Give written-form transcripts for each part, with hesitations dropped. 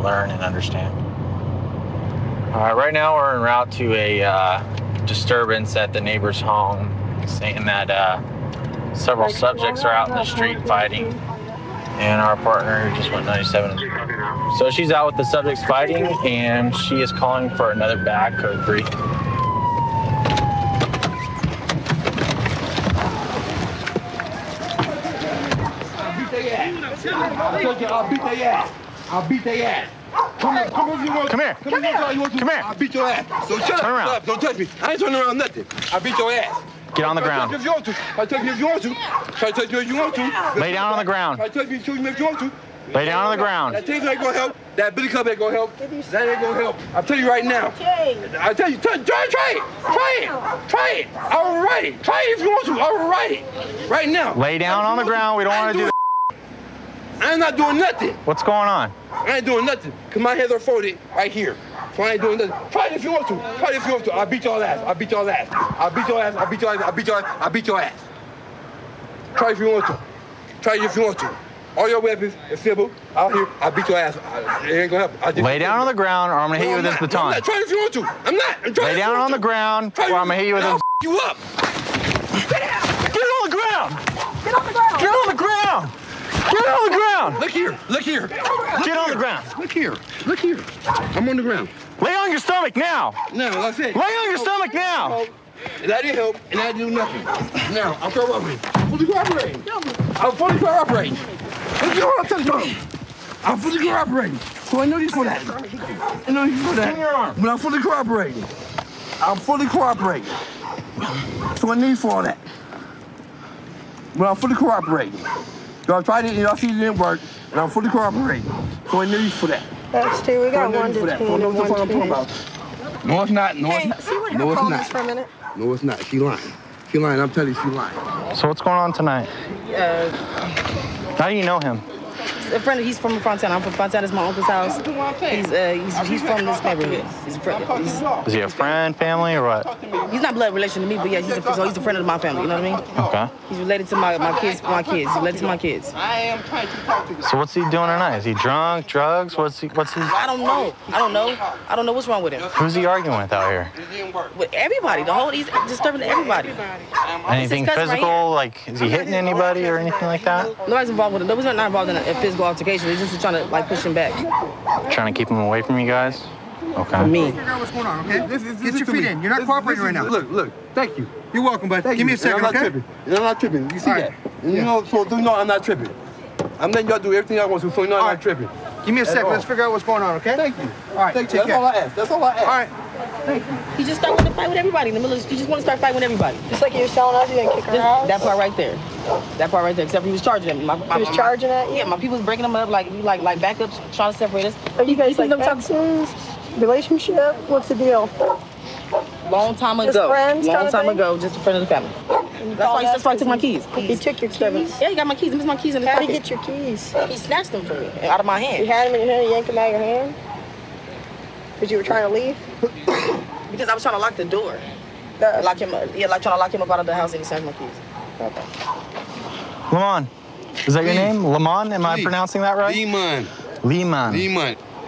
learn and understand. All right, right now we're en route to a disturbance at the neighbor's home, saying that several subjects are out in the street fighting, and our partner just went 97. So she's out with the subjects fighting, and she is calling for another bag, code 3. I'll beat their ass. I'll beat their ass. Come here. Come here. I'll beat your ass. So shut Turn around. up. Don't touch me. I ain't turning around nothing. I'll beat your ass. Get on the ground. If you want to. Try to touch me if you want to. Try to touch me if you want to. Lay down on the ground. Try to touch me if you want to. Lay down on the ground. That taser ain't gonna help. That Billy Club ain't gonna help. That ain't gonna help. I'm telling you right now. I tell you, try it. Try it. I will write it. Try it if you want to. I will write it. Right now. Lay down on the ground. We don't want to do that. I'm not doing nothing. What's going on? I ain't doing nothing. Cause my hands are folded right here. So I ain't doing nothing. Try it if you want to. Try it if you want to. I'll beat your ass. I'll beat your ass. I'll beat your ass. I'll beat your ass. I'll beat your ass. I'll beat your ass. Try it if you want to. Try it if you want to. All your weapons and civil out here. I'll beat your ass. It ain't gonna help. Lay down on the ground, or I'm gonna hit you with this baton. I'm not. Try it if you want to. I'm not. I'm trying. Lay down on the ground, or I'm gonna hit you with this. You up? Get on the ground. Get on the ground. Get on the ground. Get on the ground! Look here. Get on the ground. Look here. I'm on the ground. Lay on your stomach now! No, that's it. Lay on your stomach now! And that didn't help, and that didn't do nothing. Now, I'm cooperating. I'm fully cooperating. Look at what I'm telling you. I'm fully cooperating. So I know you for that. Give me your arm. But I'm fully cooperating. So I need you for all that. But I'm fully cooperating. Y'all tried it, y'all see it didn't work, and I'm fully cooperating. So I need you for that. That's two. We got one detained and one about. No, it's not. Hey, see what her phone is for a minute. No, it's not. She lying. I'm telling you, she lying. So what's going on tonight? How do you know him? A friend, he's from Fontana. I'm from Fontana. It's my uncle's house. He's from this neighborhood. Is he a friend, family, or what? He's not blood relation to me, but yeah, he's a friend of my family. You know what I mean? Okay. He's related to my kids. He's related to my kids. So what's he doing tonight? Is he drunk, drugs? What's he? I don't know what's wrong with him. Who's he arguing with out here? With everybody. He's disturbing everybody. Anything physical? Like, is he hitting anybody or anything like that? Nobody's involved with it. Nobody's not involved in a physical altercation. They're just trying to push him back. Trying to keep him away from you guys? Okay. Me. Figure out what's going on, okay? Get your feet in. You're not cooperating right now. Look. Thank you. You're welcome, bud. Give me a second, okay? I'm not tripping. You see that? And you know, so you know I'm not tripping. I'm letting y'all do everything I want to, so you know I'm not tripping. Give me a second. Let's figure out what's going on, okay? Thank you. All right. Thank you. That's all I ask. All right. Thank you. He just started to fight with everybody in the middle of. He just want to start fighting with everybody. Just like you were telling us, you didn't kick her out. That part right there. Except he was charging at me. He was charging at you? Yeah, my people was breaking them up like backups, trying to separate us. Are you guys like friends? Relationship? What's the deal? Long time ago. Just friends? Long time ago, just a friend of the family. That's why he took my keys. He took your keys? Yeah, he got my keys. He missed my keys in his How did pocket. he get your keys? He snatched them from me, out of my hand. You had them in your hand, you yanked them out of your hand? Because you were trying to leave? Because I was trying to lock the door. Lock him up. Yeah, like trying to lock him up out of the house and he snatched my keys. Okay. Lamon. Is that your name? Lamon? Am I pronouncing that right? Leman.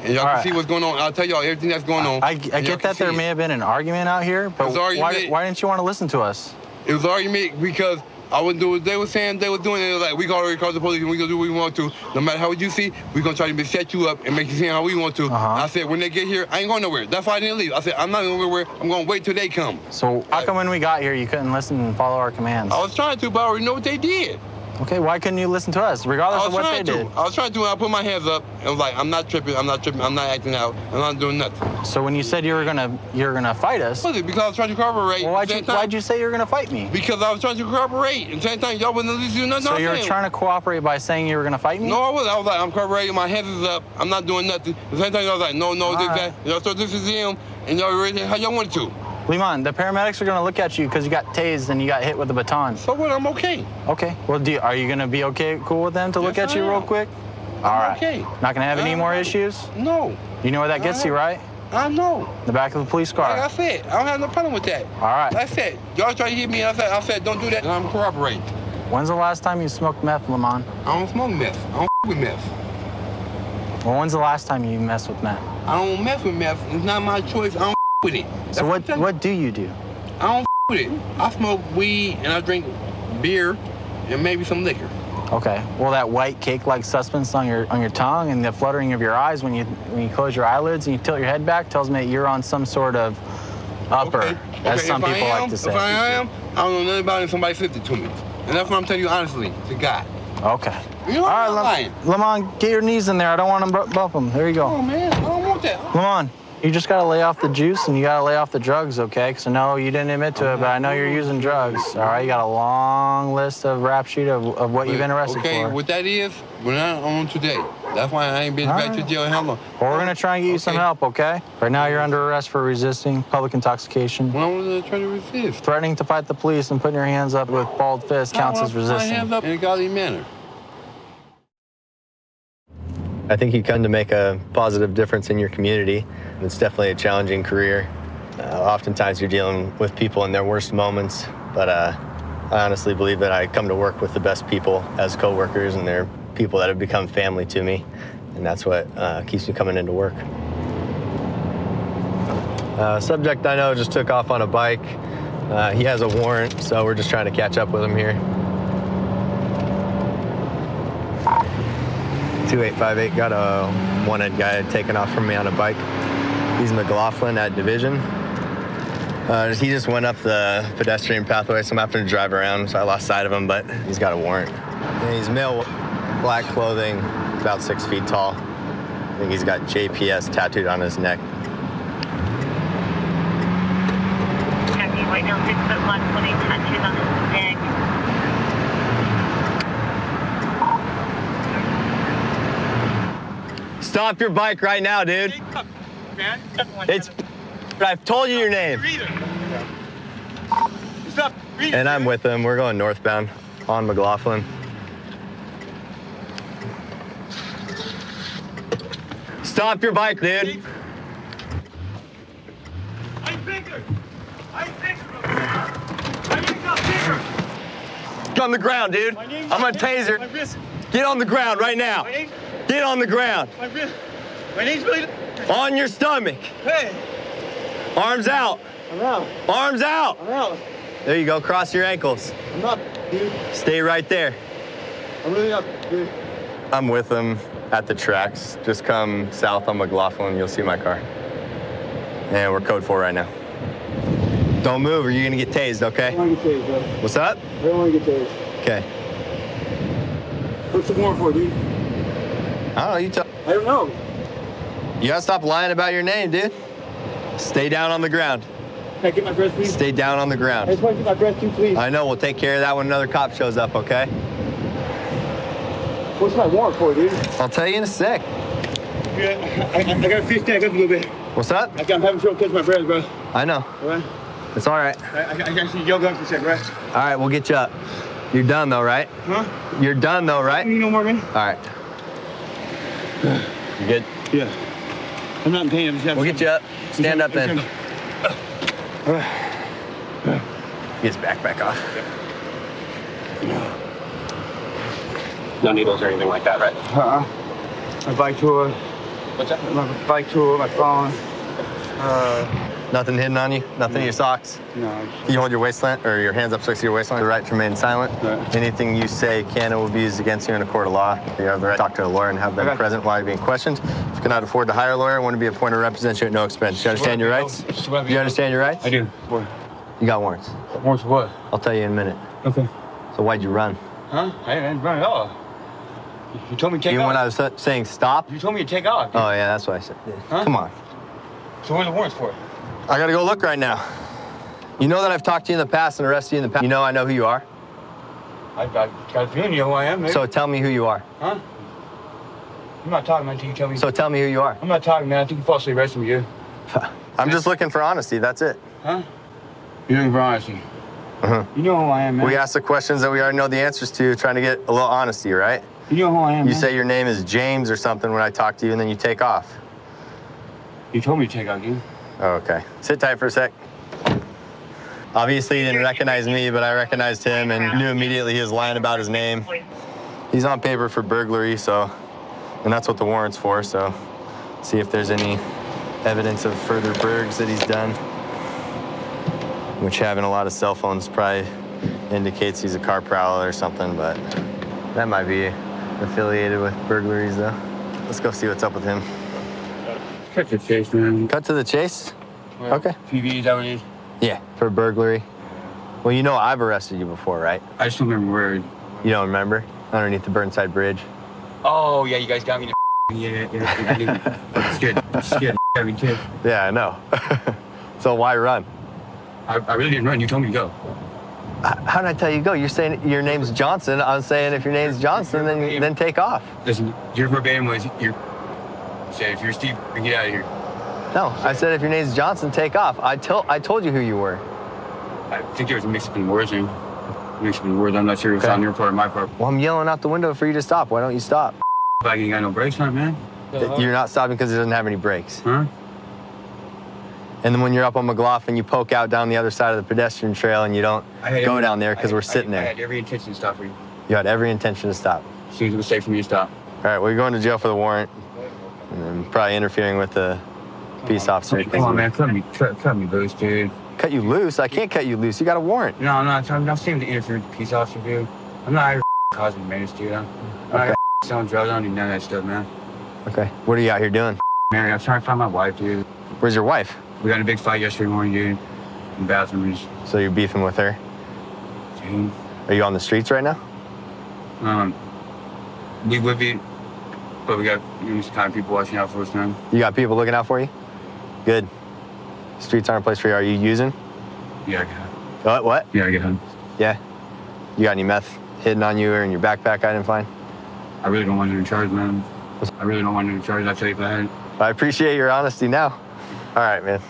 And y'all can see what's going on. I'll tell y'all everything that's going on. I get that there may have been an argument out here, but why didn't you want to listen to us? It was an argument because I wouldn't do what they were saying they were doing. It was like, we already called the police and we're going to do what we want to. No matter how you see, we're going to try to set you up and make you see how we want to. I said, when they get here, I ain't going nowhere. That's why I didn't leave. I said, I'm not going nowhere. I'm going to wait till they come. So how come when we got here, you couldn't listen and follow our commands? I was trying to, but I already know what they did. Okay, why couldn't you listen to us, regardless of what they did? I was trying to, and I put my hands up, and was like, I'm not tripping, I'm not acting out, I'm not doing nothing. So when you said you were gonna fight us, was it because I was trying to cooperate? Well, why'd you say you were gonna fight me? Because I was trying to cooperate. At the same time, y'all wouldn't at least do nothing. So you were trying to cooperate by saying you were gonna fight me? No, I wasn't. I was like, I'm cooperating, my hands is up, I'm not doing nothing. At the same time, I was like, no, this guy, so this is him, and y'all ready how y'all wanted to. Leman, the paramedics are gonna look at you because you got tased and you got hit with a baton. So what? I'm okay. Okay. Well, are you gonna be cool with them to look at you real quick? All right. Okay. Not gonna have any more issues? No. You know where that gets you, right? I know. The back of the police car. Like I said, I don't have no problem with that. All right. Like I said, y'all try to hit me, I said, don't do that, and I'm cooperating. When's the last time you smoked meth, Leman? I don't smoke meth. I don't with meth. Well, when's the last time you messed with meth? I don't mess with meth. It's not my choice. I don't with it. So what do you do? I don't with it. I smoke weed and I drink beer and maybe some liquor. Okay. Well, that white cake-like substance on your tongue and the fluttering of your eyes when you close your eyelids and you tilt your head back tells me that you're on some sort of upper, as some people like to say. If I am, I don't know nothing about it. Somebody flipped it to me, and that's what I'm telling you honestly, to God. Okay. You know, all right, Lamont, get your knees in there. I don't want to bump them. There you go. Oh man, I don't want that. Lamont, you just gotta lay off the juice and you gotta lay off the drugs, okay? Because I know you didn't admit to it, but I know you're using drugs. All right, you got a long list of rap sheet of what you've been arrested for. Okay, what that is, we're not on today. That's why I ain't been back to jail in how long? Well, we're gonna try and get you some help, okay? Right now you're under arrest for resisting public intoxication. Why was I trying to resist? Threatening to fight the police and putting your hands up with balled fist counts as resisting. My hands up in a godly manner. I think you come to make a positive difference in your community. It's definitely a challenging career. Oftentimes you're dealing with people in their worst moments, but I honestly believe that I come to work with the best people as coworkers, and they're people that have become family to me, and that's what keeps me coming into work. Subject I know just took off on a bike. He has a warrant, so we're just trying to catch up with him here. 2858 got a wanted guy taken off from me on a bike. He's McLaughlin at Division. He just went up the pedestrian pathway, so I'm having to drive around, so I lost sight of him, but he's got a warrant. And he's male, black clothing, about 6 feet tall. I think he's got JPS tattooed on his neck. Right now, 6'1", putting tattoos on his neck. Stop your bike right now, dude. I've told you your name. And I'm with him. We're going northbound on McLaughlin. Stop your bike, dude. Get on the ground, dude. I'm gonna taser. Get on the ground right now. Get on the ground. My name's Billy. On your stomach. Hey. Arms out. I'm out. Arms out. I'm out. There you go. Cross your ankles. I'm up, dude. Stay right there. I'm really up, dude. I'm with him at the tracks. Just come south on McLaughlin. You'll see my car. And we're code 4 right now. Don't move or you're going to get tased, okay? I don't want to get tased, bro. What's up? I don't want to get tased. Okay. What's the warrant for, dude? I don't know. You tell. I don't know. You got to stop lying about your name, dude. Stay down on the ground. Can I get my breath, please? Stay down on the I ground. just want to get my breath, too, please. I know. We'll take care of that when another cop shows up, okay? What's my warrant for, dude? I'll tell you in a sec. Yeah, I got to fish tag up a little bit. What's up? I'm having trouble catching my breath, bro. I know. All right? It's all right. I got to see your gun for a sec, right? All right, we'll get you up. You're done, though, right? Huh? You're done, though, right? You know more, man? All right. You good? Yeah. I'm not in pain. I'm just having We'll get you up. Stand up then. All right. Get his backpack off. No needles or anything like that, right? My bike tour. What's that? My bike tour, my phone. Nothing hidden on you? Nothing in your socks? No. Can you hold your waistline or your hands up next to your waistline? The right to remain silent. Right. Anything you say can and will be used against you in a court of law. You have the right to talk to a lawyer and have them present while you're being questioned. If you cannot afford to hire a lawyer, want to be appointed to represent you at no expense. You understand your rights? Do you understand your rights? I do. What? You got warrants. Warrants for what? I'll tell you in a minute. Okay. So why'd you run? Huh? I didn't run at all. You told me to take Even off. when I was saying stop? You told me to take off. Oh, yeah, that's what I said. Huh? Come on. So what are the warrants for? I gotta go look right now. You know that I've talked to you in the past and arrested you in the past. You know I know who you are? I've got a feeling you know who I am, maybe. So tell me who you are. Huh? I'm not talking, man, until you tell me. So tell me who you are. I'm not talking, man. I think you falsely arrested me, you. I'm just looking for honesty, that's it. Huh? You're looking for honesty. Uh-huh. You know who I am, man. We ask the questions that we already know the answers to, trying to get a little honesty, right? You know who I am, You man. say your name is James or something when I talk to you, and then you take off. You told me to take off, dude. Oh, okay. Sit tight for a sec. Obviously, he didn't recognize me, but I recognized him and knew immediately he was lying about his name. He's on paper for burglary, so And that's what the warrant's for, so see if there's any evidence of further burgs that he's done. Which having a lot of cell phones probably indicates he's a car prowler or something, but that might be affiliated with burglaries though. Let's go see what's up with him. Cut to the chase, man. Cut to the chase? Well, Okay. PV, is that what it is? Yeah, for burglary. Well, you know I've arrested you before, right? I just don't remember where. You don't remember? Underneath the Burnside Bridge. Oh, yeah, you guys got me in the yeah. Scared every kid. Yeah, I know. So why run? I really didn't run. You told me to go. How did I tell you to go? You're saying your name's Johnson. I'm saying if your name's Johnson, then take off. Listen, your verbatim was, you said, if you're Steve, get out of here. No, I said if your name's Johnson, take off. I told you who you were. I think there was a mix-up in words, man. Mix-up in words. I'm not sure if it's on your part or my part. Well, I'm yelling out the window for you to stop. Why don't you stop? Bag ain't got no brakes on it, man. You're not stopping because it doesn't have any brakes. Huh? And then when you're up on McLaughlin, you poke out down the other side of the pedestrian trail and you don't go down there because we're sitting there. I had every intention to stop for you. You had every intention to stop. As soon as it was safe for me to stop. All right, well, you're going to jail for the warrant and then probably interfering with the peace officer. Come on, man. Cut me loose, dude. Cut you loose? I can't cut you loose. You got a warrant. No, I'm not saying to interfere with the peace officer, dude. I'm not out causing menace, dude. I'm not out selling drugs. I don't do none of that stuff, man. Okay. What are you out here doing? Mary, I'm trying to find my wife, dude. Where's your wife? We got in a big fight yesterday morning, dude. In the bathroom. So you're beefing with her? Dude. Are you on the streets right now? We would be, but we got some kind of people watching out for us now. You got people looking out for you? Good. Streets aren't a place for you. Are you using? Yeah, I get What? Yeah, I get home. Yeah. You got any meth hidden on you or in your backpack I didn't find? I really don't want you in charge, man. I really don't want you in charge. I'll tell you if I had. I appreciate your honesty now. All right, man.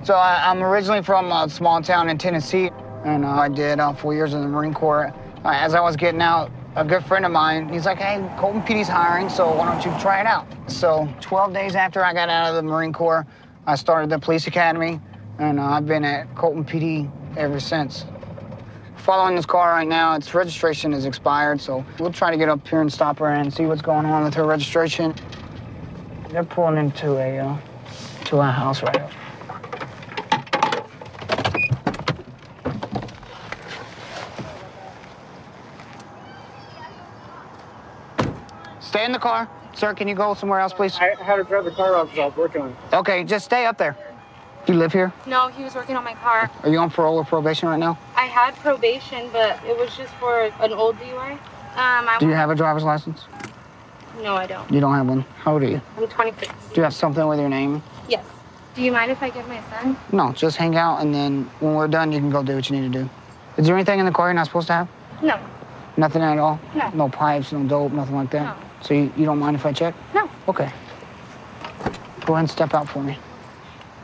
So I'm originally from a small town in Tennessee, and I did 4 years in the Marine Corps. As I was getting out, a good friend of mine, he's like, hey, Colton PD's hiring, so why don't you try it out? So 12 days after I got out of the Marine Corps, I started the police academy, and I've been at Colton PD ever since. Following this car right now, its registration is expired, so we'll try to get up here and stop her and see what's going on with her registration. They're pulling into a house right now. Stay in the car. Sir, can you go somewhere else, please? I had to drive the car off because I was working on it. Okay, just stay up there. Do you live here? No, he was working on my car. Are you on parole or probation right now? I had probation, but it was just for an old DUI. Do you have a driver's license? No, I don't. You don't have one. How old are you? I'm 26. Do you have something with your name? Yes. Do you mind if I get my son? No, just hang out, and then when we're done, you can go do what you need to do. Is there anything in the car you're not supposed to have? No. Nothing at all? No. No pipes, no dope, nothing like that? No. So you don't mind if I check? No. Okay. Go ahead and step out for me.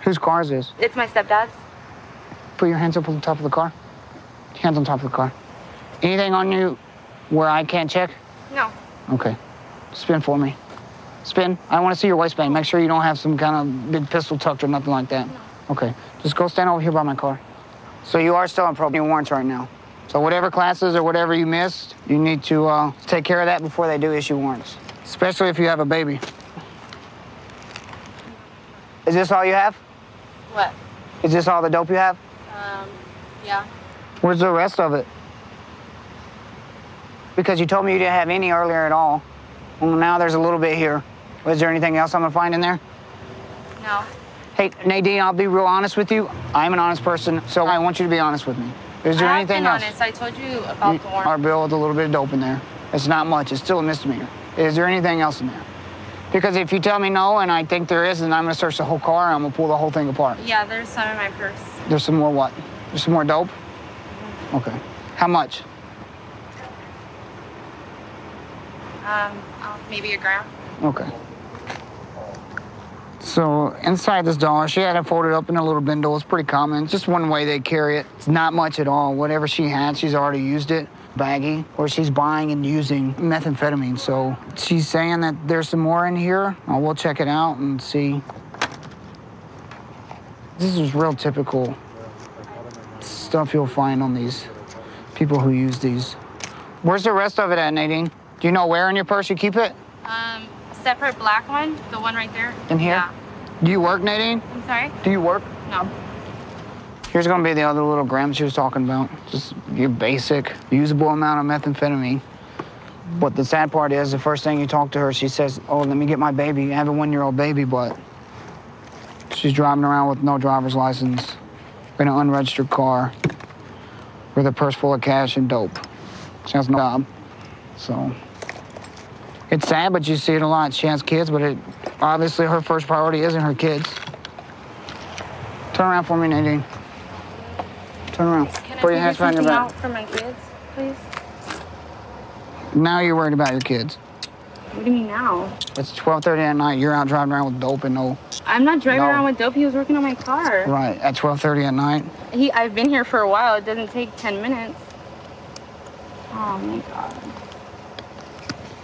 Whose car is this? It's my stepdad's. Put your hands up on the top of the car. Hands on top of the car. Anything on you where I can't check? No. Okay. Spin for me. Spin. I want to see your waistband. Make sure you don't have some kind of big pistol tucked or nothing like that. No. Okay. Just go stand over here by my car. So you are still on probation warrants right now. So whatever classes or whatever you missed, you need to take care of that before they do issue warrants, especially if you have a baby. Is this all you have? What? Is this all the dope you have? Yeah. Where's the rest of it? Because you told me you didn't have any earlier at all. Well, now there's a little bit here. Was there anything else I'm gonna find in there? No. Hey, Nadine, I'll be real honest with you. I'm an honest person, so I want you to be honest with me. Is there anything else? I've been honest. I told you about the warrant. Our bill with a little bit of dope in there. It's not much. It's still a misdemeanor. Is there anything else in there? Because if you tell me no and I think there is, then I'm gonna search the whole car and I'm gonna pull the whole thing apart. Yeah, there's some in my purse. There's some more what? There's some more dope? Okay. How much? Maybe a gram. Okay. So inside this dollar, she had it folded up in a little bindle. It's pretty common. It's just one way they carry it. It's not much at all. Whatever she had, she's already used it. Baggie, or she's buying and using methamphetamine. So she's saying that there's some more in here. We'll check it out and see. This is real typical stuff you'll find on these people who use these Where's the rest of it at, Nadine? Do you know where in your purse you keep it? Separate black one, the one right there. In here? Yeah. Do you work, Nadine? I'm sorry? Do you work? No. Here's gonna be the other little grams she was talking about. Just your basic, usable amount of methamphetamine. But the sad part is, the first thing you talk to her, she says, oh, let me get my baby. I have a 1-year-old baby, but she's driving around with no driver's license in an unregistered car with a purse full of cash and dope. She has no job. So it's sad, but you see it a lot. She has kids, but obviously her first priority isn't her kids. Turn around for me, Nadine. Turn around. Can Put I your hands figure behind your something back. out for my kids, please? Now you're worried about your kids. What do you mean now? It's 12:30 at night. You're out driving around with dope and no. I'm not driving No. around with dope. He was working on my car. Right, at 12:30 at night. I've been here for a while. It doesn't take 10 minutes. Oh my God.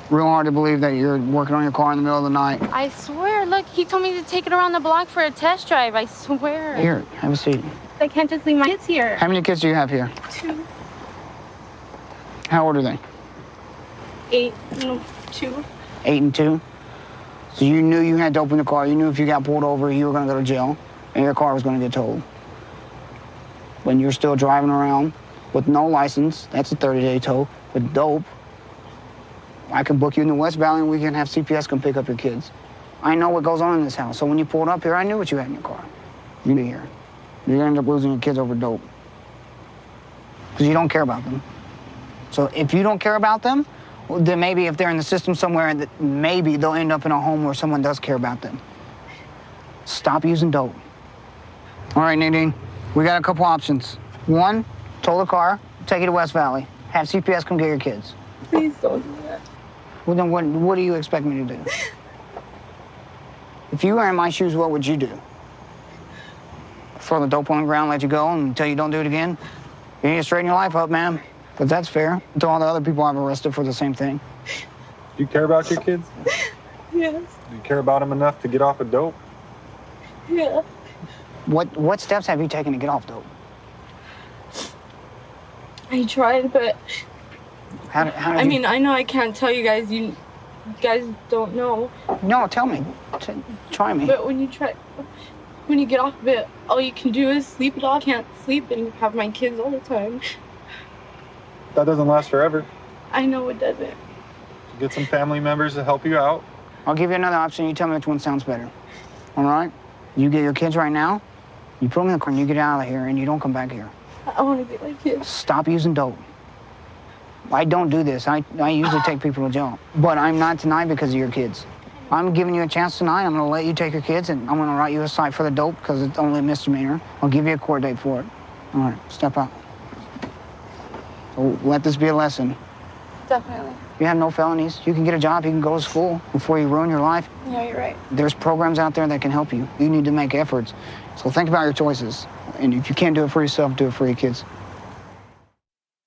Real hard to believe that you're working on your car in the middle of the night. I swear, look, he told me to take it around the block for a test drive. I swear. Here, have a seat. I can't just leave my kids here. How many kids do you have here? 2, How old are they? 8, no, 2. 8 and 2. So you knew you had dope in the car. You knew if you got pulled over, you were gonna go to jail and your car was gonna get towed. When you're still driving around with no license, that's a 30-day tow. With dope, I can book you in the West Valley and we can have CPS come pick up your kids. I know what goes on in this house. So when you pulled up here, I knew what you had in your car. You'd be here. You're gonna end up losing your kids over dope. Because you don't care about them. So if you don't care about them, well, then maybe if they're in the system somewhere, that maybe they'll end up in a home where someone does care about them. Stop using dope. All right, Nadine, we got a couple options. One, tow the car, take it to West Valley. Have CPS come get your kids. Please don't do that. Well, then what do you expect me to do? If you were in my shoes, what would you do? Throw the dope on the ground, let you go until you don't do it again? You need to straighten your life up, man. But that's fair. To all the other people I've arrested for the same thing. Do you care about your kids? Yes. Do you care about them enough to get off of dope? Yeah. What steps have you taken to get off dope? I tried, but How did I you... mean, I know I can't tell you guys. You guys don't know. No, tell me. Try me. But when you get off of it, all you can do is sleep it off. Can't sleep and have my kids all the time. That doesn't last forever. I know it doesn't. Get some family members to help you out. I'll give you another option. You tell me which one sounds better. All right? You get your kids right now, you put them in the car, and you get out of here, and you don't come back here. I want to get my kids. Stop using dope. I don't do this. I usually take people to jail. But I'm not tonight because of your kids. I'm giving you a chance tonight. I'm going to let you take your kids, and I'm going to write you a cite for the dope because it's only a misdemeanor. I'll give you a court date for it. All right, step out. So let this be a lesson. Definitely. You have no felonies. You can get a job. You can go to school before you ruin your life. Yeah, you're right. There's programs out there that can help you. You need to make efforts. So think about your choices. And if you can't do it for yourself, do it for your kids.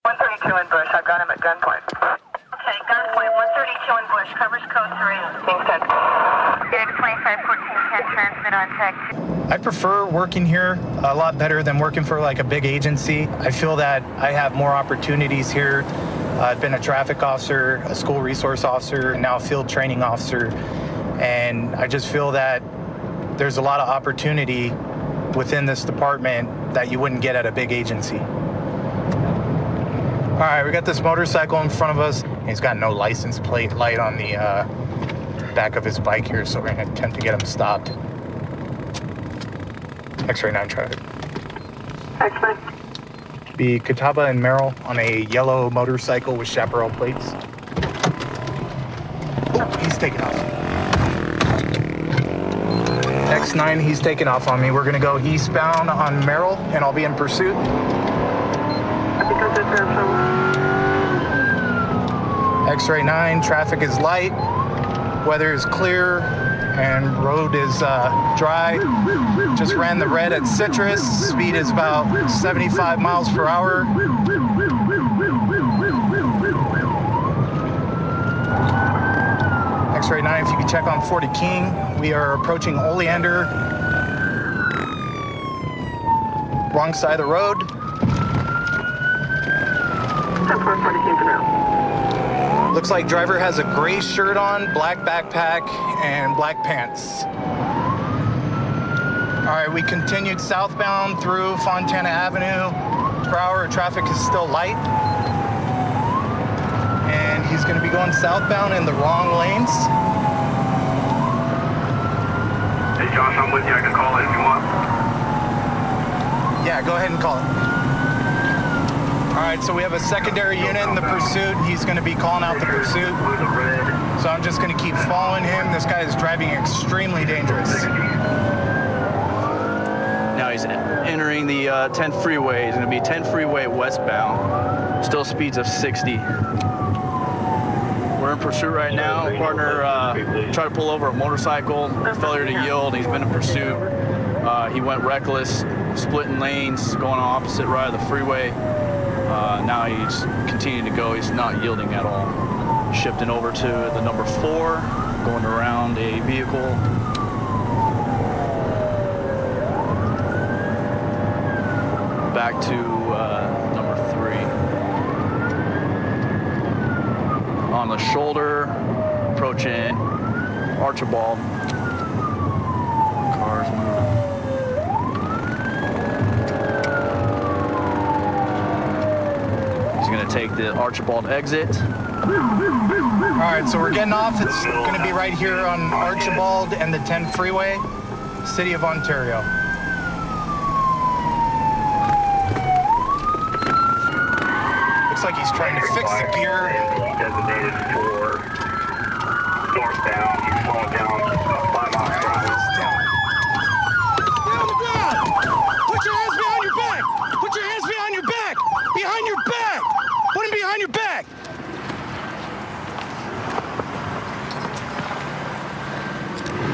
132 in Bush. I've got him at gunpoint. Okay, gunpoint. 132 in Bush. Covers code 3. Being sent. X 2514 can transmit on text. I prefer working here a lot better than working for like a big agency. I feel that I have more opportunities here. I've been a traffic officer, a school resource officer, and now a field training officer. And I just feel that there's a lot of opportunity within this department that you wouldn't get at a big agency. All right, we got this motorcycle in front of us. He's got no license plate light on the back of his bike here, so we're gonna attempt to get him stopped. X-ray 9 traffic. X-ray. Be Catawba and Merrill on a yellow motorcycle with chaparral plates. Oh, he's taking off. X9, he's taking off on me. We're gonna go eastbound on Merrill, and I'll be in pursuit. X-ray 9, traffic is light, weather is clear, and road is dry. Just ran the red at Citrus. Speed is about 75 miles per hour. X-ray 9, if you can check on 40 King. We are approaching Oleander. Wrong side of the road. 10-4, 40 King for now. Looks like driver has a gray shirt on, black backpack, and black pants. All right, we continued southbound through Fontana Avenue. Per hour, traffic is still light. And he's gonna be going southbound in the wrong lanes. Hey Josh, I'm with you. I can call it if you want. Yeah, go ahead and call it. All right, so we have a secondary unit in the pursuit. He's gonna be calling out the pursuit. So I'm just gonna keep following him. This guy is driving extremely dangerous. Now he's entering the 10th freeway. He's gonna be 10 freeway westbound. Still speeds of 60. We're in pursuit right now. Partner tried to pull over a motorcycle, failure to yield. He's been in pursuit. He went reckless, splitting lanes, going on opposite right of the freeway. Now he's continuing to go. He's not yielding at all. Shifting over to the number 4, going around a vehicle. Back to number 3. On the shoulder, approaching Archibald. Cars moving. He's gonna take the Archibald exit. All right, so we're getting off. It's gonna be right here on Archibald and the 10 freeway, City of Ontario. Looks like he's trying to fix the gear. Designated for northbound. He's slowing down 5 miles per hour. Put your hands behind your back! Put your hands behind your back! Behind your back! Put them behind your back!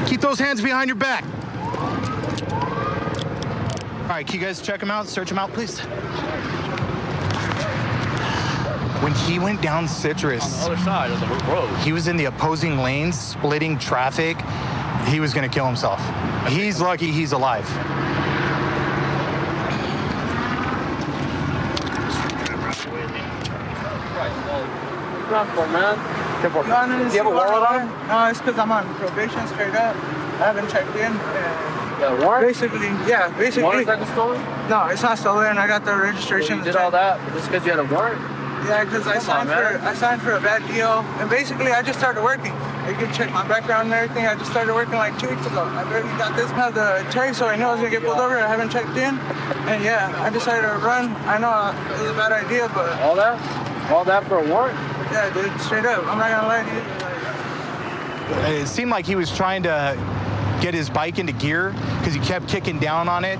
Keep those hands behind your back. All right, can you guys check him out? Search him out, please. When he went down Citrus, on the other side of the road, he was in the opposing lanes, splitting traffic. He was gonna kill himself. He's lucky he's alive. Man. Do you have a wallet on? No, it's because I'm on probation straight up. I haven't checked in. Yeah, warrant? Basically, yeah, basically. Motorcycle stolen? No, it's not stolen. I got the registration. So you did all that just because you had a warrant? Yeah, because I signed for a bad deal, and basically I just started working. You can check my background and everything. I just started working like 2 weeks ago. I barely got this. I have the tag, so I know I was gonna get pulled over. I haven't checked in, and yeah, I decided to run. I know it was a bad idea, but all that for a warrant? Yeah, dude, straight up. I'm not gonna lie to you. It seemed like he was trying to get his bike into gear because he kept kicking down on it,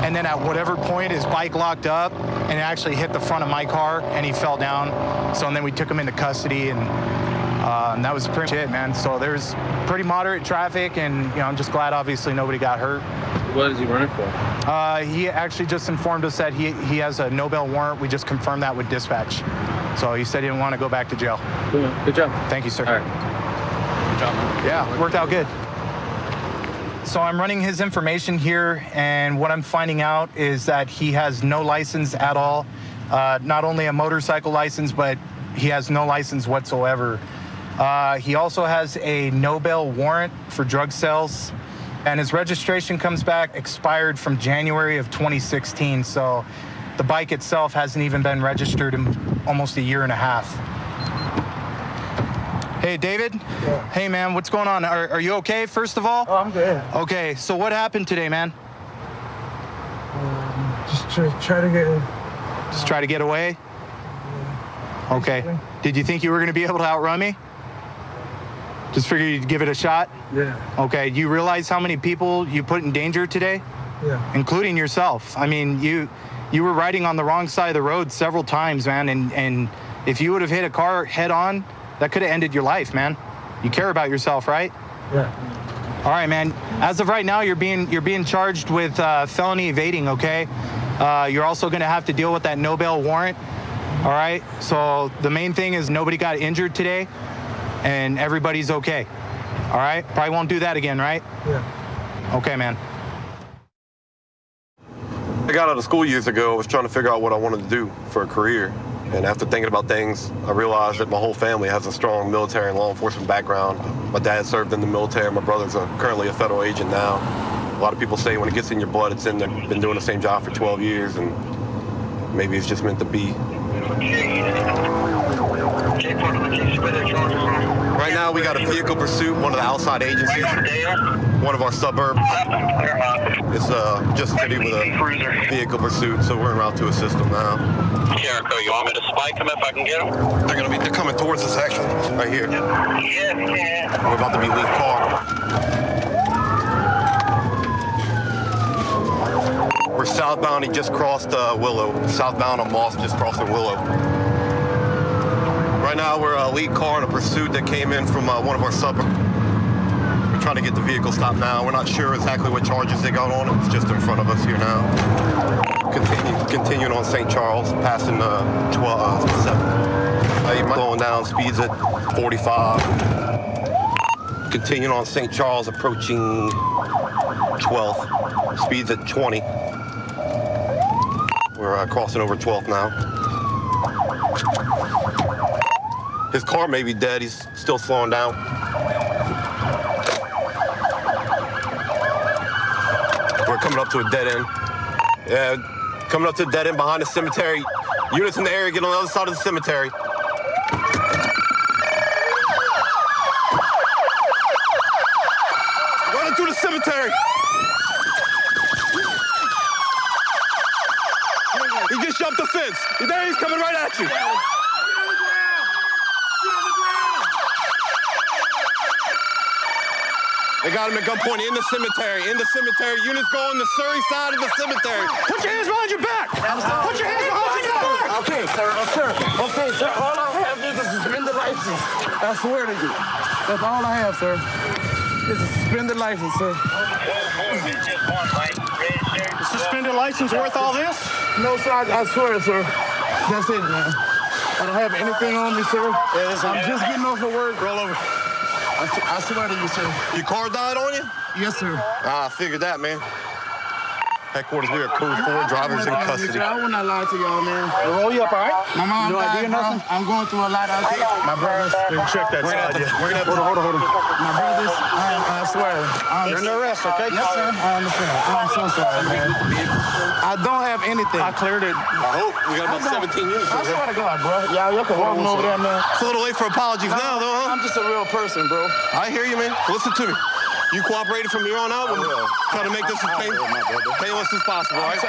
and then at whatever point his bike locked up and it actually hit the front of my car and he fell down. So and then we took him into custody, and that was pretty much it, man. So there's pretty moderate traffic, and you know, I'm just glad obviously nobody got hurt. What is he running for? He actually just informed us that he has a no bail warrant. We just confirmed that with dispatch. So he said he didn't want to go back to jail. Good job. Thank you, sir. All right. Good job, man. Yeah, worked out good. So I'm running his information here, and what I'm finding out is that he has no license at all. Not only a motorcycle license, but he has no license whatsoever. He also has a no bail warrant for drug sales, and his registration comes back expired from January of 2016. So the bike itself hasn't even been registered in almost a year and a half. Hey, David. Yeah. Hey, man, what's going on? Are you okay, first of all? Oh, I'm good. Okay, so what happened today, man? Just try to get in. Just try to get away? Yeah, okay. Did you think you were going to be able to outrun me? Just figured you'd give it a shot? Yeah. Okay, do you realize how many people you put in danger today? Yeah. Including yourself. I mean, you were riding on the wrong side of the road several times, man, and if you would have hit a car head on, that could have ended your life, man. You care about yourself, right? Yeah. All right, man. As of right now, you're being charged with felony evading, okay? You're also gonna have to deal with that no bail warrant, all right? So the main thing is nobody got injured today, and everybody's okay, all right? Probably won't do that again, right? Yeah. Okay, man. I got out of school years ago. I was trying to figure out what I wanted to do for a career. And after thinking about things, I realized that my whole family has a strong military and law enforcement background. My dad served in the military. My brother's currently a federal agent now. A lot of people say when it gets in your blood, it's in there. Been doing the same job for 12 years, and maybe it's just meant to be. Right now, we got a vehicle pursuit, one of the outside agencies, one of our suburbs. It's just a city with a vehicle pursuit, so we're en route to assist them now. Jericho, you want me to spike them if I can get them? They're coming towards us actually, right here. Yeah. We're about to be lead car. We're southbound. He just crossed Willow. Southbound on Moss, just crossing Willow. Right now, we're a lead car in a pursuit that came in from one of our suburbs. We're trying to get the vehicle stopped now. We're not sure exactly what charges they got on it. It's just in front of us here now. Continuing on St. Charles, passing 7. Going down, speeds at 45. Continuing on St. Charles, approaching 12th, speeds at 20. We're crossing over 12th now. His car may be dead. He's still slowing down. We're coming up to a dead end. Yeah, coming up to a dead end behind the cemetery. Units in the area, get on the other side of the cemetery. Running through the cemetery. He just jumped the fence. There he's coming right at you. They got him at gunpoint in the cemetery. Units go on the Surrey side of the cemetery. Put your hands behind your back. Put your hands behind your back. Okay, sir. Okay, sir. All I have is a suspended license. I swear to you. That's all I have, sir. It's a suspended license, sir. The suspended license worth all this? No, sir. I swear, sir. That's it, man. I don't have anything on me, sir. I'm just getting off of work. Roll over. I swear to you, sir. Your car died on you? Yes, sir. I figured that, man. Headquarters, we are code 4, drivers in custody. I will not lie to y'all, man. We'll roll you up, all right? My mom died, bro. I'm going through a lot out there. My brothers. Check that side, yeah. We're gonna have to hold on. My brothers, I swear. You're under arrest, okay? Yes, sir. I understand. I'm so sorry, man. I don't have anything. I cleared it. I hope. We got about 17 units. I swear to God, bro. Y'all can walk over there, man. It's a little late for apologies now, though, huh? I'm just a real person, bro. I hear you, man. Listen to me. You cooperated from here on out. We'll try to make this as painless as possible, all right?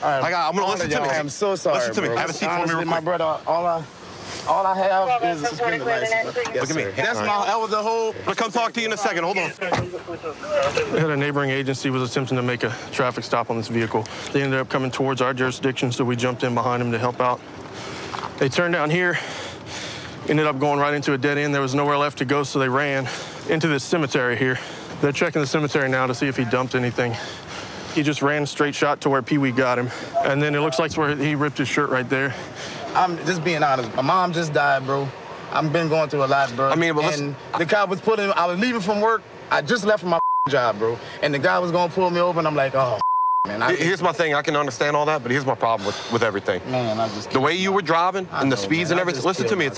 All right. I'm gonna listen to me. I'm so sorry, Listen to me. bro. Have a seat for me real quick. My brother, all I have is a suspended license. Look at me. That was the whole. I'll come talk to you in a second. Hold on. We had a neighboring agency was attempting to make a traffic stop on this vehicle. They ended up coming towards our jurisdiction, so we jumped in behind them to help out. They turned down here, ended up going right into a dead end. There was nowhere left to go, so they ran into this cemetery here. They're checking the cemetery now to see if he dumped anything. He just ran straight shot to where Pee Wee got him. And then it looks like where he ripped his shirt right there. I'm just being honest. My mom just died, bro. I've been going through a lot, bro. I mean, but and the guy was I was leaving from work. I just left from my job, bro. And the guy was gonna pull me over, and I'm like, oh, man. Here's my thing. I can understand all that, but here's my problem with everything. Man, I just the way you were driving and the speeds and everything. Listen to me.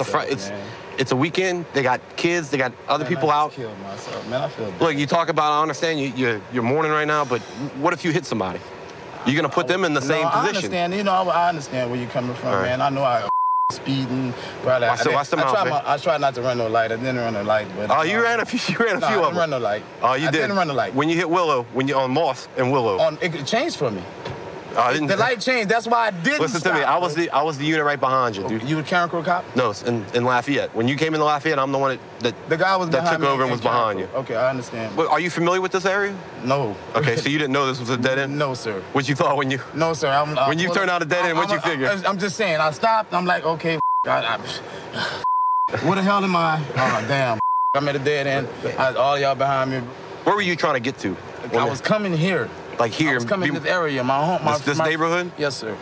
It's a weekend. They got kids. They got other people out. Killed myself, man. I feel bad. Look, you talk about. I understand you're mourning right now, but what if you hit somebody? You're gonna put them in the same position. I understand. You know, I understand where you're coming from, man. I know I speeding. Probably. I tried not to run no light. I didn't run no light. But, you ran a few of them. I didn't run no light. Oh, you did? I didn't run no light. When you hit Willow, when you're on Moss and Willow. It changed for me. The light changed. That's why I didn't Listen to me. I was the unit right behind you, dude. You were Karen Crow cop? No, in Lafayette. When you came into Lafayette, I'm the one that took over and was behind you. Okay, I understand. But are you familiar with this area? No. Okay, so you didn't know this was a dead end? No, sir. What you thought when you? No, sir. When you turned out a dead end, what'd you figure? I'm just saying. I stopped. I'm like, okay, where the hell am I? Oh, damn. I'm at a dead end. All y'all behind me. Where were you trying to get to? I was coming here. Like here? I was coming in this area, my home. This neighborhood? Yes, sir.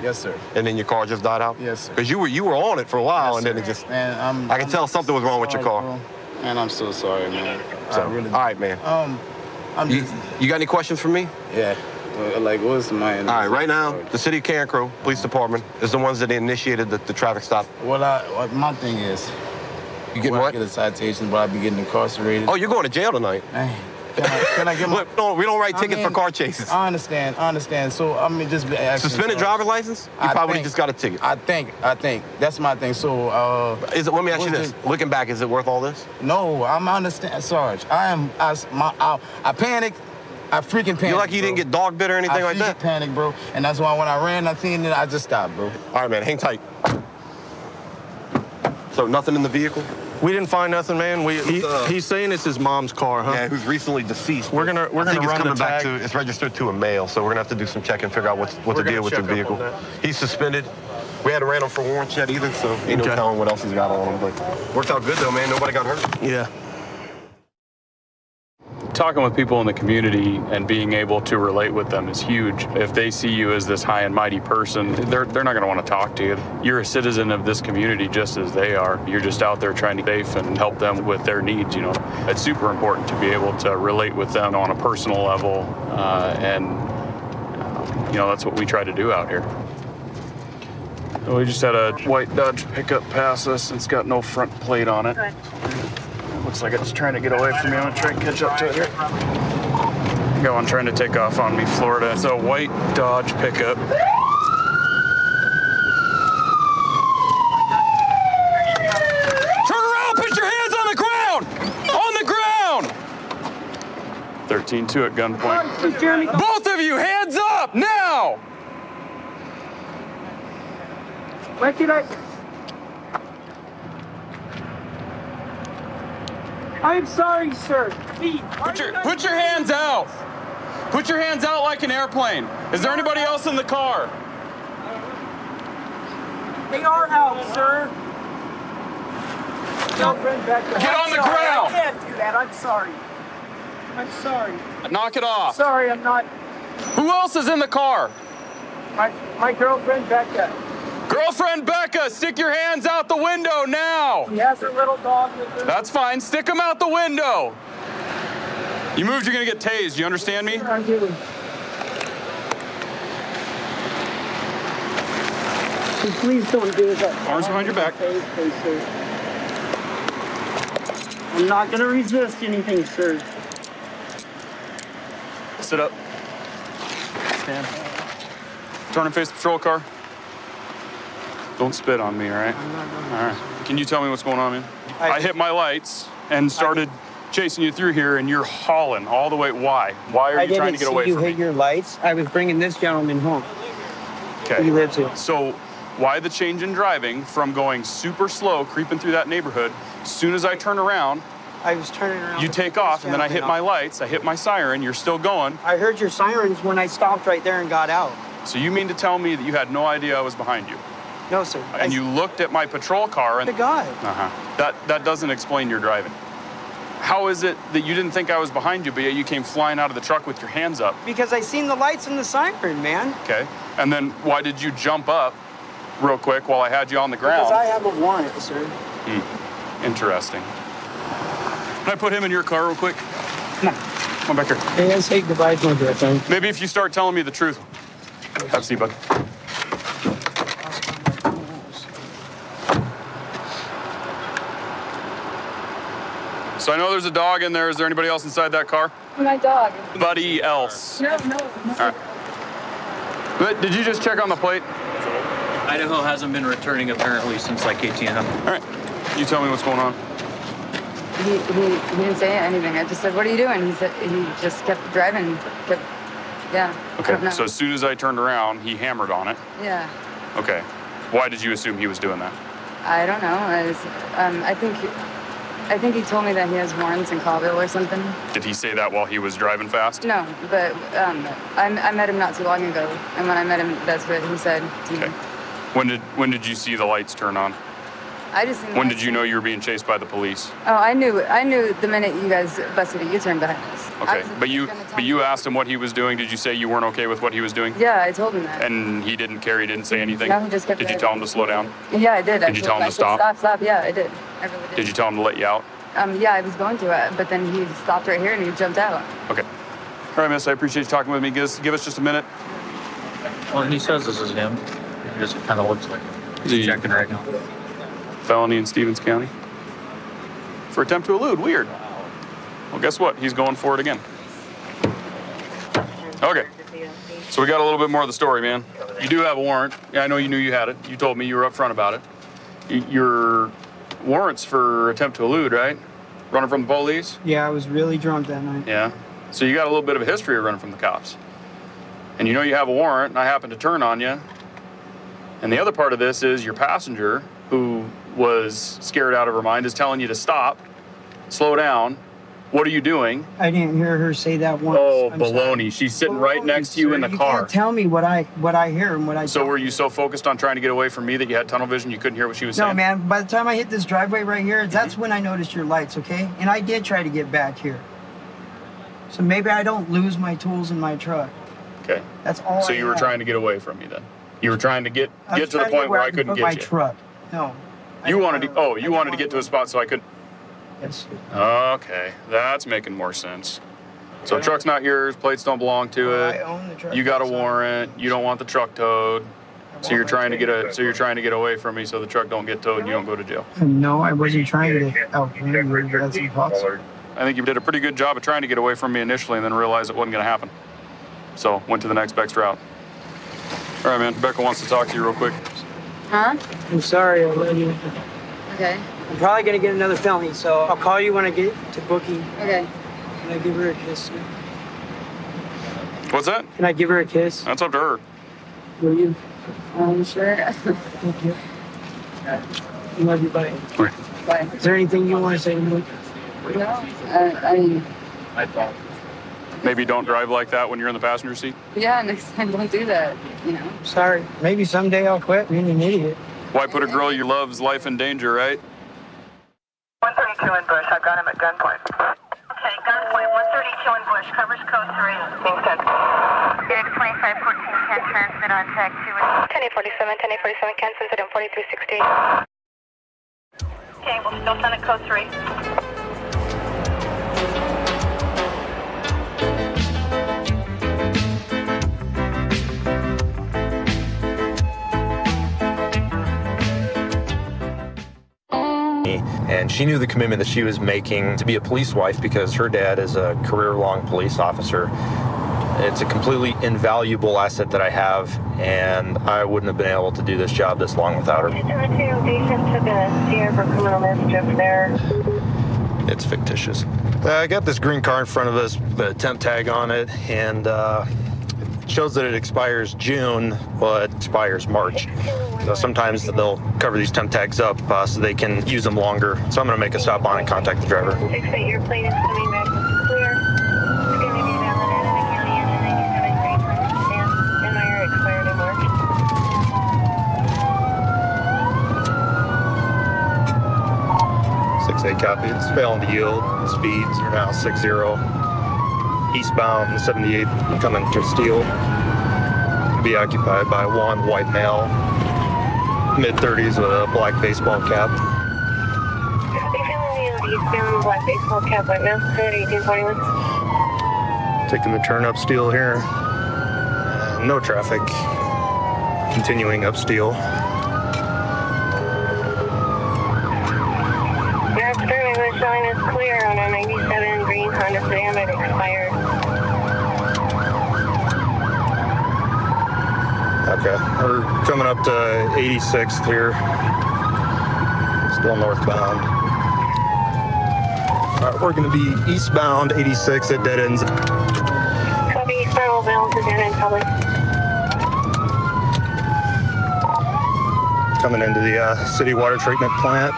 Yes, sir. And then your car just died out? Yes, sir. Because you were on it for a while, yes, and then it just. Man, I can tell something was wrong with your car. Bro. Man, I'm so sorry, man. So, all right, man. I'm just. You got any questions for me? Yeah. Like, what's my... All right, right now, the city of Carencro Police Department is the ones that initiated the traffic stop. What my thing is... You getting what? I get a citation, but I be getting incarcerated. Oh, you're going to jail tonight. Man, can I get my... Look, we don't write tickets for car chases. I understand. So, I mean, just... Suspended driver's license? You probably just got a ticket. I think. That's my thing. So, let me ask you this. Looking back, is it worth all this? No, I'm understand, Sarge. I panicked. I freaking panicked. You like you didn't get dog bit or anything like that? I panicked, bro. And that's why when I ran, I seen it, I just stopped, bro. All right, man, hang tight. So nothing in the vehicle? We didn't find nothing, man. He's saying it's his mom's car, huh? Yeah, who's recently deceased. We're gonna run the tag. It's registered to a male, so we're gonna have to do some checking, figure out what the deal with the vehicle. He's suspended. We hadn't ran him for warrants yet either, so ain't no telling what else he's got on him. But worked out good though, man. Nobody got hurt. Yeah. Talking with people in the community and being able to relate with them is huge. If they see you as this high and mighty person, they're not going to want to talk to you. You're a citizen of this community just as they are. You're just out there trying to be safe and help them with their needs, you know. It's super important to be able to relate with them on a personal level, you know, that's what we try to do out here. We just had a white Dodge pickup pass us. It's got no front plate on it. Looks like it's trying to get away from me. I'm gonna try and catch up to it here. Got one trying to take off on me, Florida. It's a white Dodge pickup. Turn around, put your hands on the ground! On the ground! 13-2 at gunpoint. Both of you, hands up, now! Where did I... I'm sorry, sir. Please. Put your hands out. Put your hands out like an airplane. Is there anybody else in the car? They are out, sir. Get on the ground. I can't do that. I'm sorry. I'm sorry. Knock it off. Sorry, I'm not. Who else is in the car? My girlfriend, Becca. Girlfriend Becca, stick your hands out the window now. She has her little dog with her. That's fine. Stick them out the window. You moved, you're going to get tased. You understand me? I do. Please don't do that. Arms behind your back. I'm not going to resist anything, sir. Sit up. Stand. Turn and face the patrol car. Don't spit on me, all right? All right. Can you tell me what's going on, man? I hit my lights and started chasing you through here, and you're hauling all the way. Why? Why are you trying to get away from me? I didn't see you hit your lights. I was bringing this gentleman home. Okay. He lives here. So why the change in driving from going super slow, creeping through that neighborhood, as soon as I turn around, I was turning around. You take off, and then I hit my lights, I hit my siren, you're still going. I heard your sirens when I stopped right there and got out. So you mean to tell me that you had no idea I was behind you? No, sir. And you looked at my patrol car and... The guy. That doesn't explain your driving. How is it that you didn't think I was behind you, but yet you came flying out of the truck with your hands up? Because I seen the lights and the siren, man. Okay. And then why did you jump up real quick while I had you on the ground? Because I have a warrant, sir. Interesting. Can I put him in your car real quick? No. Come on back here. Hey, let's say goodbye to my girlfriend. Maybe if you start telling me the truth. Have a seat, bud. So I know there's a dog in there. Is there anybody else inside that car? My dog. Anybody else? No. All right. But did you just check on the plate? Idaho hasn't been returning apparently since like ATM. All right. You tell me what's going on. He didn't say anything. I just said, "What are you doing?" He said he just kept driving. Yeah. Okay. So as soon as I turned around, he hammered on it. Yeah. Okay. Why did you assume he was doing that? I don't know. I think he told me that he has warrants in Colville or something. Did he say that while he was driving fast? No, but I met him not too long ago, and when I met him, that's what he said to me. When did you see the lights turn on? I just seen When did you know you were being chased by the police? Oh, I knew the minute you guys busted a U-turn behind us. Okay, but you asked him what he was doing. Did you say you weren't okay with what he was doing? Yeah, I told him that. And he didn't care. He didn't say anything. No, he just kept. Did you tell him to slow down? Yeah, I did. Did you tell him to stop? Stop. Yeah, I did. I really did. Did you tell him to let you out? Yeah, I was going to, but then he stopped right here and he jumped out. Okay. All right, miss, I appreciate you talking with me. Give us just a minute. Well, he says this is him. It just kind of looks like him. He's checking right now. Felony in Stevens County. For attempt to elude, weird. Well, guess what? He's going for it again. Okay. So we got a little bit more of the story, man. You do have a warrant. Yeah, I know you knew you had it. You told me you were upfront about it. Your warrant's for attempt to elude, right? Running from the police? Yeah, I was really drunk that night. Yeah. So you got a little bit of a history of running from the cops. And you know you have a warrant, and I happen to turn on you. And the other part of this is your passenger, who was scared out of her mind, is telling you to stop, slow down. What are you doing? I didn't hear her say that once. Oh, baloney. She's sitting right next to you in the car. You can't tell me what I hear and what I So were you so focused on trying to get away from me that you had tunnel vision you couldn't hear what she was saying? No, man. By the time I hit this driveway right here, that's when I noticed your lights, okay? And I did try to get back here. So maybe I don't lose my tools in my truck. Okay. That's all So you were trying to get away from me then? You were trying to get to the point where I couldn't get my you? truck. No. You wanted to get to a spot so I could... Yes. Okay, that's making more sense. So the truck's not yours, plates don't belong to it. I own the truck. You got a warrant, you don't want the truck towed. So you're trying to get away from me so the truck don't get towed and you don't go to jail. No, I wasn't trying to outwin you. That's impossible. I think you did a pretty good job of trying to get away from me initially and then realized it wasn't going to happen. So went to the next best route. All right, man. Becca wants to talk to you real quick. Huh? I'm sorry, I let you. Okay. I'm probably gonna get another felony, so I'll call you when I get to booking. Okay. Can I give her a kiss? What's that? Can I give her a kiss? That's up to her. Will you? Sure. Thank you. I love you, buddy. Bye. Is there anything you want to say to me? No. I mean. Maybe don't drive like that when you're in the passenger seat? Yeah, next time don't do that, you know. Sorry. Maybe someday I'll quit being an idiot. Why put a girl you love's life in danger, right? 132 in Bush. I've got him at gunpoint. Okay, gunpoint. 132 in Bush. Covers code 3. Being sent. Phoenix 2514 can transmit on tag 2. 1047, 1047 can send it on 4360. Okay, we'll still send it code 3. And she knew the commitment that she was making to be a police wife because her dad is a career-long police officer. It's a completely invaluable asset that I have, and I wouldn't have been able to do this job this long without her. It's fictitious. I got this green car in front of us, the temp tag on it, and it shows that it expires June, well, it expires March. So sometimes they'll cover these temp tags up so they can use them longer. So I'm going to make a stop on and contact the driver. 68, your plane is coming back clear. It's going to be valid in the county and 97 green and MIR expired in March. 6-8 copy. It's failing to yield. Speeds are now 60. Eastbound 78 coming to Steele. Be occupied by one white male, mid-30s with a black baseball cap. Eastbound black baseball cap, white male, 1841. Taking the turn up Steele here. No traffic. Continuing up Steele. Your experiment was showing us clear on a 97 green Honda Sedan that expired. Okay, we're coming up to 86th here. Still northbound. All right, we're going to be eastbound 86 at dead ends. Copy, eastbound will balance to dead end public. Coming into the city water treatment plant.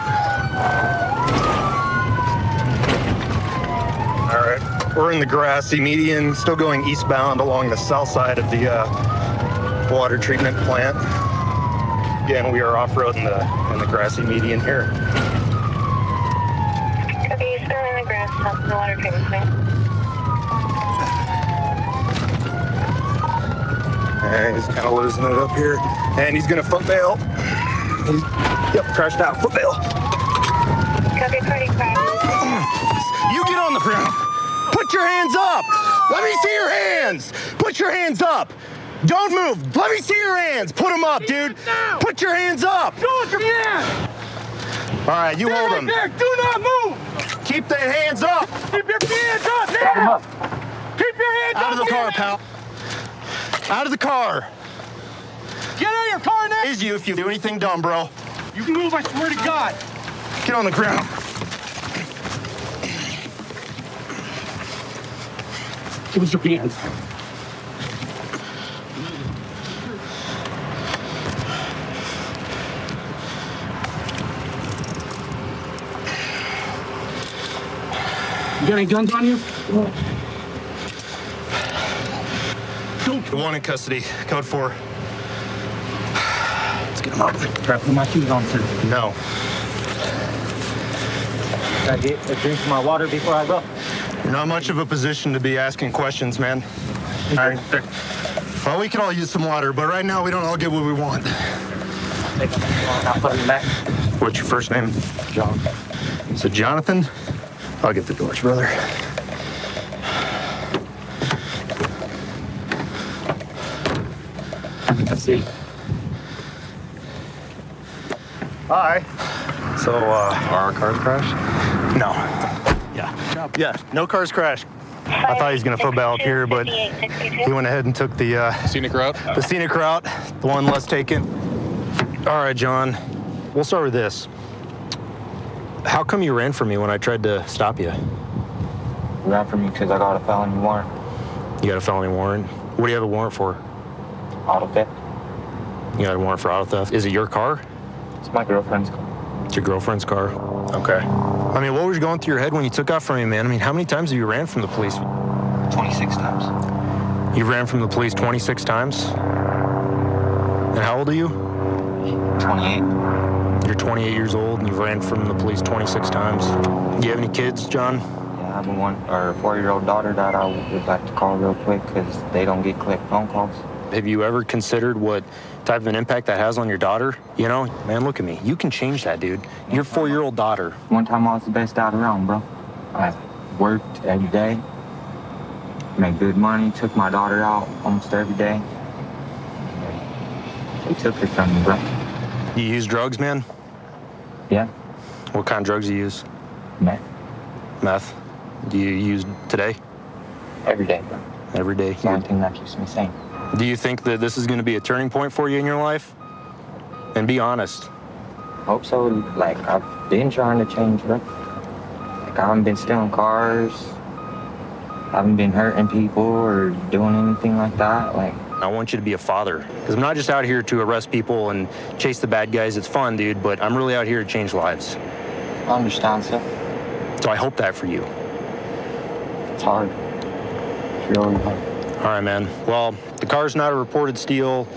All right, we're in the grassy median, still going eastbound along the south side of the water treatment plant. Again, we are off-road in the grassy median here. Copy, eastbound in the grass, south of the water treatment plant. And he's kind of losing it up here. And he's gonna foot bail. Yep, crashed out, foot bail. Copy, party crash. You get on the ground. Put Put your hands up. Let me see your hands. Put your hands up. Don't move. Let me see your hands. Put them up, dude. Put your hands up. Show us your hands. All right, you hold them. There. Do not move. Keep the hands up. Keep your hands up now. Keep your hands up. Out of the car, pal. Out of the car. Get out of your car now. Is you if you do anything dumb, bro. You can move, I swear to God. Get on the ground. Give us your hands. You got any guns on you? The one in custody. Code 4. Let's get him up. Try to put my shoes on, sir. No. Can I get a drink of my water before I go? You're not much of a position to be asking questions, man. All right, sir. Well, we can all use some water, but right now we don't all get what we want. I'll put them back. What's your first name? John. So Jonathan? I'll get the doors, brother. Let's see. Hi. So, are our cars crashed? No. Yeah, no cars crashed. I thought he was gonna football up here, but he went ahead and took the scenic route. The scenic route, the one less taken. All right, John. We'll start with this. How come you ran from me when I tried to stop you? I ran from you because I got a felony warrant. You got a felony warrant? What do you have a warrant for? Auto theft. You got a warrant for auto theft? Is it your car? It's my girlfriend's car. It's your girlfriend's car? Okay. I mean, what was going through your head when you took off from me, man? I mean, how many times have you ran from the police? 26 times. You ran from the police 26 times? And how old are you? 28. You're 28 years old and you've ran from the police 26 times. Do you have any kids, John? Yeah, I have a 4-year-old daughter that I would like to call real quick because they don't get quick phone calls. Have you ever considered what type of an impact that has on your daughter? You know, man, look at me. You can change that, dude. Your 4-year-old daughter. One time I was the best dad around, bro. I worked every day, made good money, took my daughter out almost every day. They took her from me, bro. You use drugs, man? Yeah. What kind of drugs do you use? Meth. Meth? Do you use today? Every day, bro. Every day? It's the only thing that keeps me sane. Do you think that this is going to be a turning point for you in your life? And be honest. Hope so. Like, I've been trying to change, bro. Like, I haven't been stealing cars. I haven't been hurting people or doing anything like that. Like, I want you to be a father. Because I'm not just out here to arrest people and chase the bad guys. It's fun, dude, but I'm really out here to change lives. I understand, sir. So I hope that for you. It's hard. It's really hard. All right, man. Well, the car's not a reported steal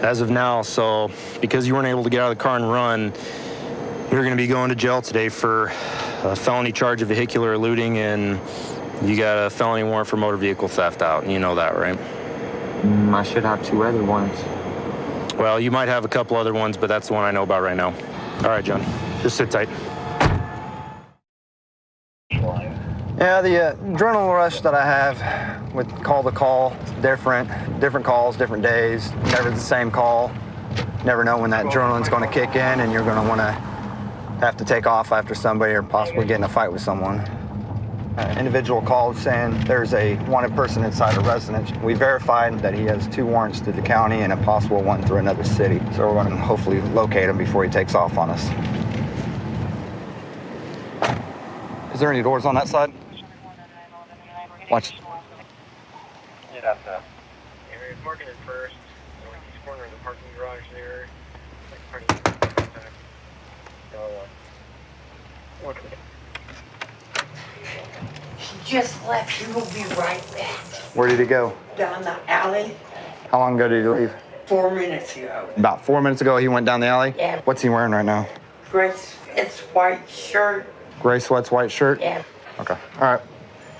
as of now, so because you weren't able to get out of the car and run, you're going to be going to jail today for a felony charge of vehicular eluding, and you got a felony warrant for motor vehicle theft out, and you know that, right? I should have 2 other ones. Well, you might have a couple other ones, but that's the one I know about right now. All right, John. Just sit tight. Yeah, the adrenaline rush that I have with call to call, different calls, different days, never the same call. Never know when that adrenaline's going to kick in and you're going to want to have to take off after somebody or possibly get in a fight with someone. An individual called saying there's a wanted person inside a residence. We verified that he has 2 warrants through the county and a possible one through another city. So we're going to hopefully locate him before he takes off on us. Is there any doors on that side? Watch. You'd have to. Area marking it first. Northeast corner of the parking garage there. He just left. He will be right back. Where did he go? Down the alley How long ago did he leave? 4 minutes ago. About 4 minutes ago he went down the alley? Yeah. What's he wearing right now? Gray it's white shirt. Gray sweats, white shirt? Yeah. Okay. All right.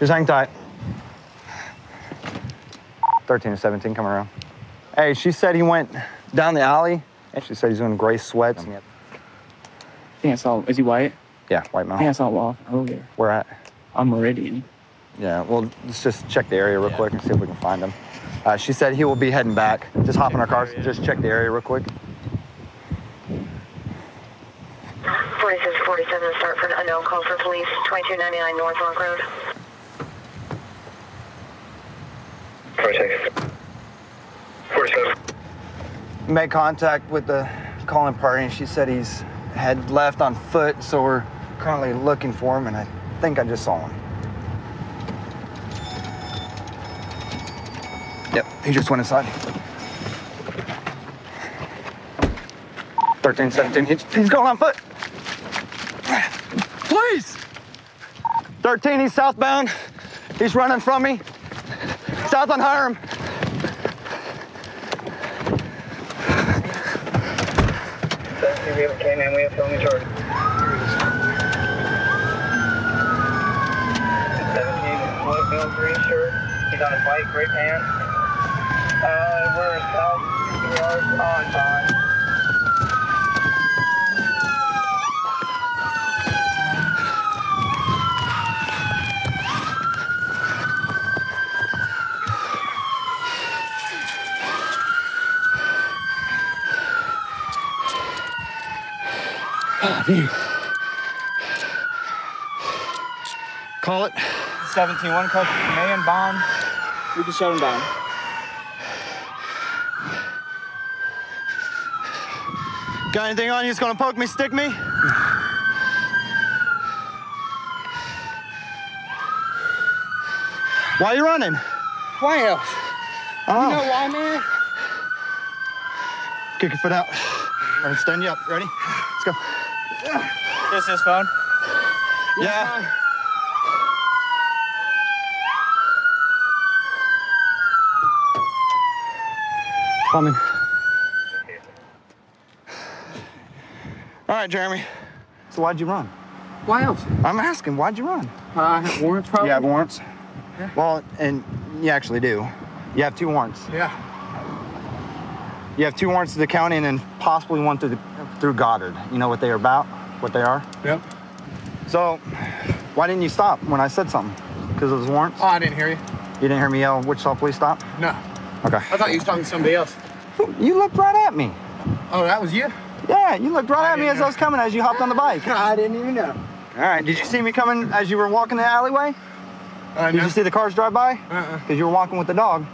Just hang tight. 13 to 17 coming around. Hey, she said he went down the alley. And she said he's wearing gray sweats. I think I saw, is he white? Yeah, white male. I think I saw him off earlier. Where at? On Meridian. Yeah, well, let's just check the area real quick and see if we can find him. She said he will be heading back. Just hop in our cars, just check the area real quick. 4647 to start for an unknown call for police, 2299 North Rock Road. 47. Made contact with the calling party, and she said he's had left on foot, so we're currently looking for him, and I think I just saw him. Yep, he just went inside. 1317, he's going on foot. Please! 13, he's southbound. He's running from me. South on Hiram. We have a K-9, we have felony charge. 17, one film green shirt. He's on a bike, gray pants. We're south yards on time. Call it. 17-1 cup, man, bond. We can shut him down. Got anything on you that's gonna poke me, stick me? Why are you running? Why else? Oh. You know why, man? Kick your foot out. I'm gonna stand you up. Ready? Let's go. This his phone? Yeah. Coming. All right, Jeremy. So why'd you run? Why else? I'm asking, why'd you run? I have warrants, probably. You have warrants? Yeah. Well, and you actually do. You have 2 warrants. Yeah. You have 2 warrants to the county and then possibly one through Goddard. You know what they are about? What they are? Yep. So, why didn't you stop when I said something? Because of those warrants? Oh, I didn't hear you. You didn't hear me yell, Wichita, please stop? No. Okay. I thought you was talking to somebody else. You looked right at me. Oh, that was you? Yeah, you looked right at me as I was coming, as you hopped on the bike. I didn't even know. All right, did you see me coming as you were walking the alleyway? Did you see the cars drive by? Because you were walking with the dog.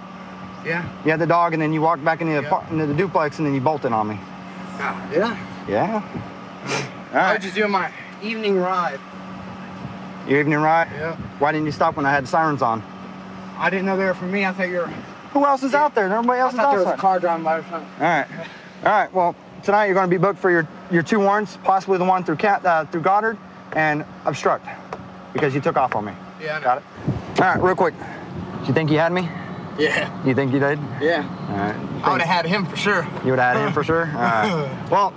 Yeah. You had the dog, and then you walked back into the duplex, and then you bolted on me. Yeah. Yeah. All I right. was just doing my evening ride. Your evening ride? Yeah. Why didn't you stop when I had sirens on? I didn't know they were for me. I thought you were... Who else is out there? Everybody else is I thought there outside. was a car driving by or something. All right. All right. Well, tonight you're going to be booked for your 2 warrants, possibly the one through through Goddard, and obstruct, because you took off on me. Yeah, I know. Got it? All right, real quick. Do you think you had me? Yeah. You think you did? Yeah. All right. I would have had him for sure. You would have had him for sure? All right. Well,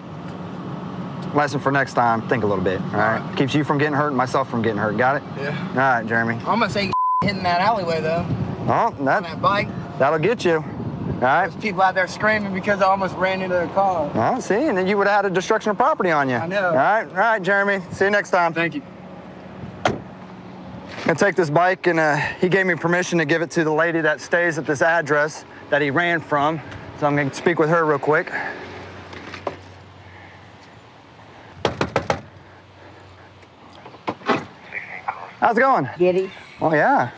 lesson for next time, think a little bit, all right? Keeps you from getting hurt and myself from getting hurt. Got it? Yeah. All right, Jeremy. I'm going to say hitting that alleyway, though. Oh, On that bike. that'll get you. All right. There's people out there screaming because I almost ran into their car. Well, see, and then you would have had a destruction of property on you. I know. All right, Jeremy. See you next time. Thank you. I'm gonna take this bike, and he gave me permission to give it to the lady that stays at this address that he ran from. So I'm gonna speak with her real quick. How's it going? Giddy. Oh, yeah.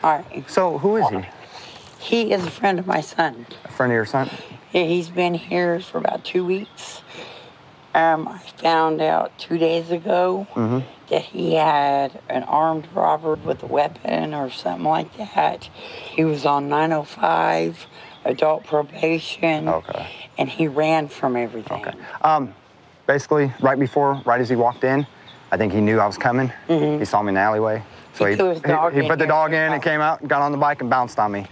All right. So who is he? He is a friend of my son. A friend of your son? Yeah, he's been here for about 2 weeks. I found out 2 days ago that he had an armed robber with a weapon or something like that. He was on 905, adult probation, and he ran from everything. Okay. Basically, right as he walked in, I think he knew I was coming. He saw me in the alleyway. So he put the dog in and came out and got on the bike and bounced on me.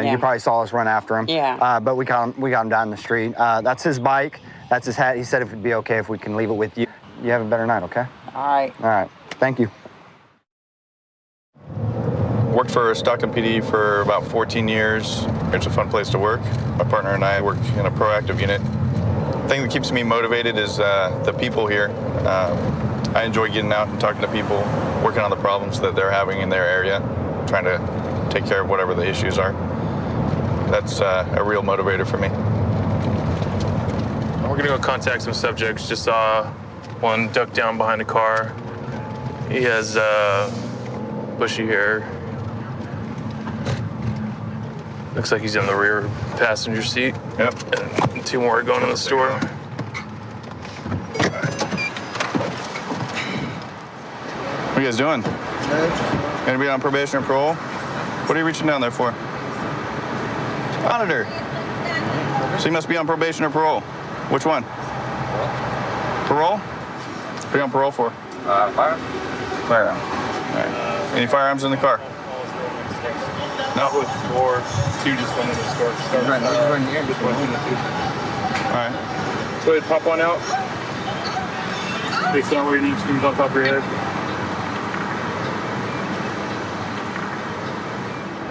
You probably saw us run after him. Yeah. But we got him down the street. That's his bike. That's his hat. He said if it'd be okay if we can leave it with you. You have a better night, okay? All right. All right. Thank you. Worked for Stockton PD for about 14 years. It's a fun place to work. My partner and I work in a proactive unit. The thing that keeps me motivated is the people here. I enjoy getting out and talking to people, working on the problems that they're having in their area. trying to take care of whatever the issues are. That's a real motivator for me. We're gonna go contact some subjects. Just saw one duck down behind a car. He has bushy hair. Looks like he's in the rear passenger seat. Yep. And 2 more are going in the store. What are you guys doing? Gonna be on probation or parole? What are you reaching down there for? Auditor. So you must be on probation or parole. Which one? Parole? What are you on parole for? Firearm. Firearm. All right. Any firearms in the car? Not with 4, 2 just went in the store. All right. So hop one out. Face down where you need to on top of your head.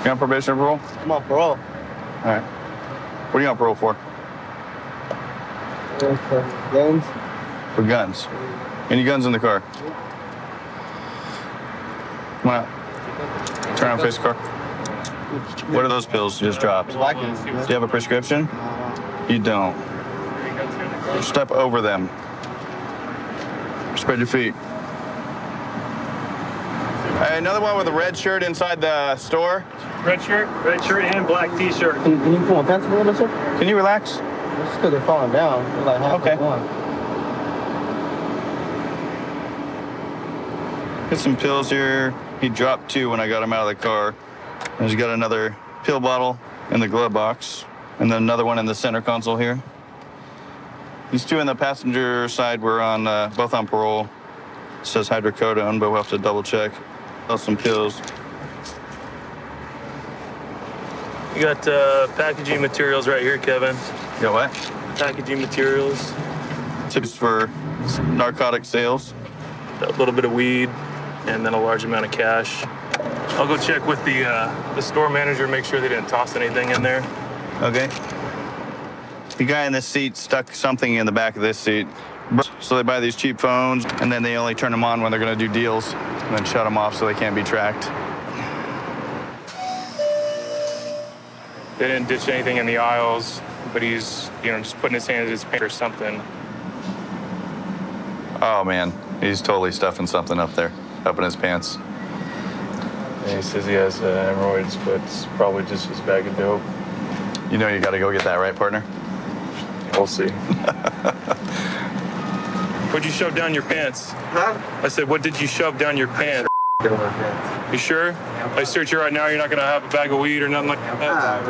You on probation or parole? I'm on parole. All right. What are you on parole for? Guns. For guns. Any guns in the car? Come on out. Turn around, face the car. What are those pills you just dropped? Do you have a prescription? You don't. Step over them. Spread your feet. Hey, another one with a red shirt inside the store. Red shirt and black t-shirt. Can you pull a pencil with us, sir? Can you relax? It's because they're falling down. They're like halfway one. Got some pills here. He dropped 2 when I got him out of the car. And he's got another pill bottle in the glove box, and then another one in the center console here. These 2 in the passenger side were on both on parole. It says hydrocodone, but we'll have to double check. Got some pills. You got packaging materials right here, Kevin. You got what? Packaging materials. Tips for narcotic sales. A little bit of weed, and then a large amount of cash. I'll go check with the store manager, make sure they didn't toss anything in there. Okay. The guy in this seat stuck something in the back of this seat. So they buy these cheap phones, and then they only turn them on when they're going to do deals, and then shut them off so they can't be tracked. They didn't ditch anything in the aisles, but he's, just putting his hand in his pants or something. Oh, man. He's totally stuffing something up there, up in his pants. And he says he has hemorrhoids, but it's probably just his bag of dope. You know you got to go get that, right, partner? We'll see. What'd you shove down your pants? Huh? I said, what did you shove down your pants? You sure? I search you right now, you're not going to have a bag of weed or nothing like that?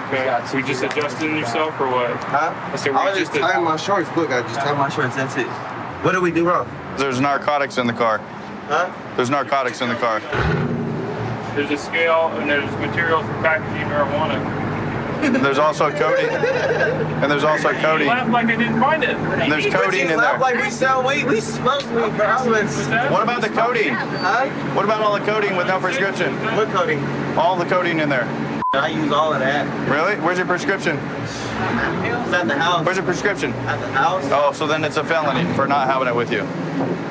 Okay. So you just adjusting yourself or what? Huh? I said, I was just tying my shorts. Look, I just tied my shorts. That's it. What did we do wrong? There's narcotics in the car. Huh? There's narcotics in the car. There's a scale and there's materials for packaging marijuana. There's also codeine. And there's also You codeine. laugh like I didn't find it. And there's codeine in there. Like we sell weed. We smoke weed, bro. What about the codeine? Huh? What about all the codeine with no prescription? What codeine? All the codeine in there. I use all of that. Really? Where's your prescription? It's at the house. Where's your prescription? At the house. Oh, so then it's a felony for not having it with you.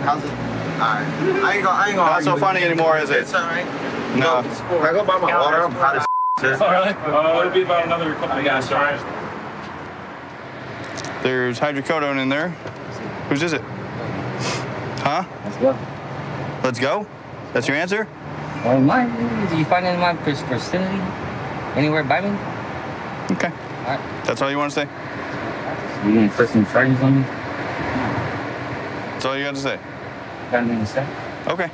How's it? Alright. I ain't gonna Not so funny anymore, is it? It's alright. No. If I go buy my water, I'm hot as shit. Oh, really? It'll be about another couple of minutes, all right? There's hydrocodone in there. Whose is it? Huh? Let's go. Let's go? That's your answer? Well, mine. Did you find it in my vicinity? Anywhere by me? Okay. Alright. That's all you want to say? You gonna put some charges on me? That's all you got to say? Got anything to say? Okay.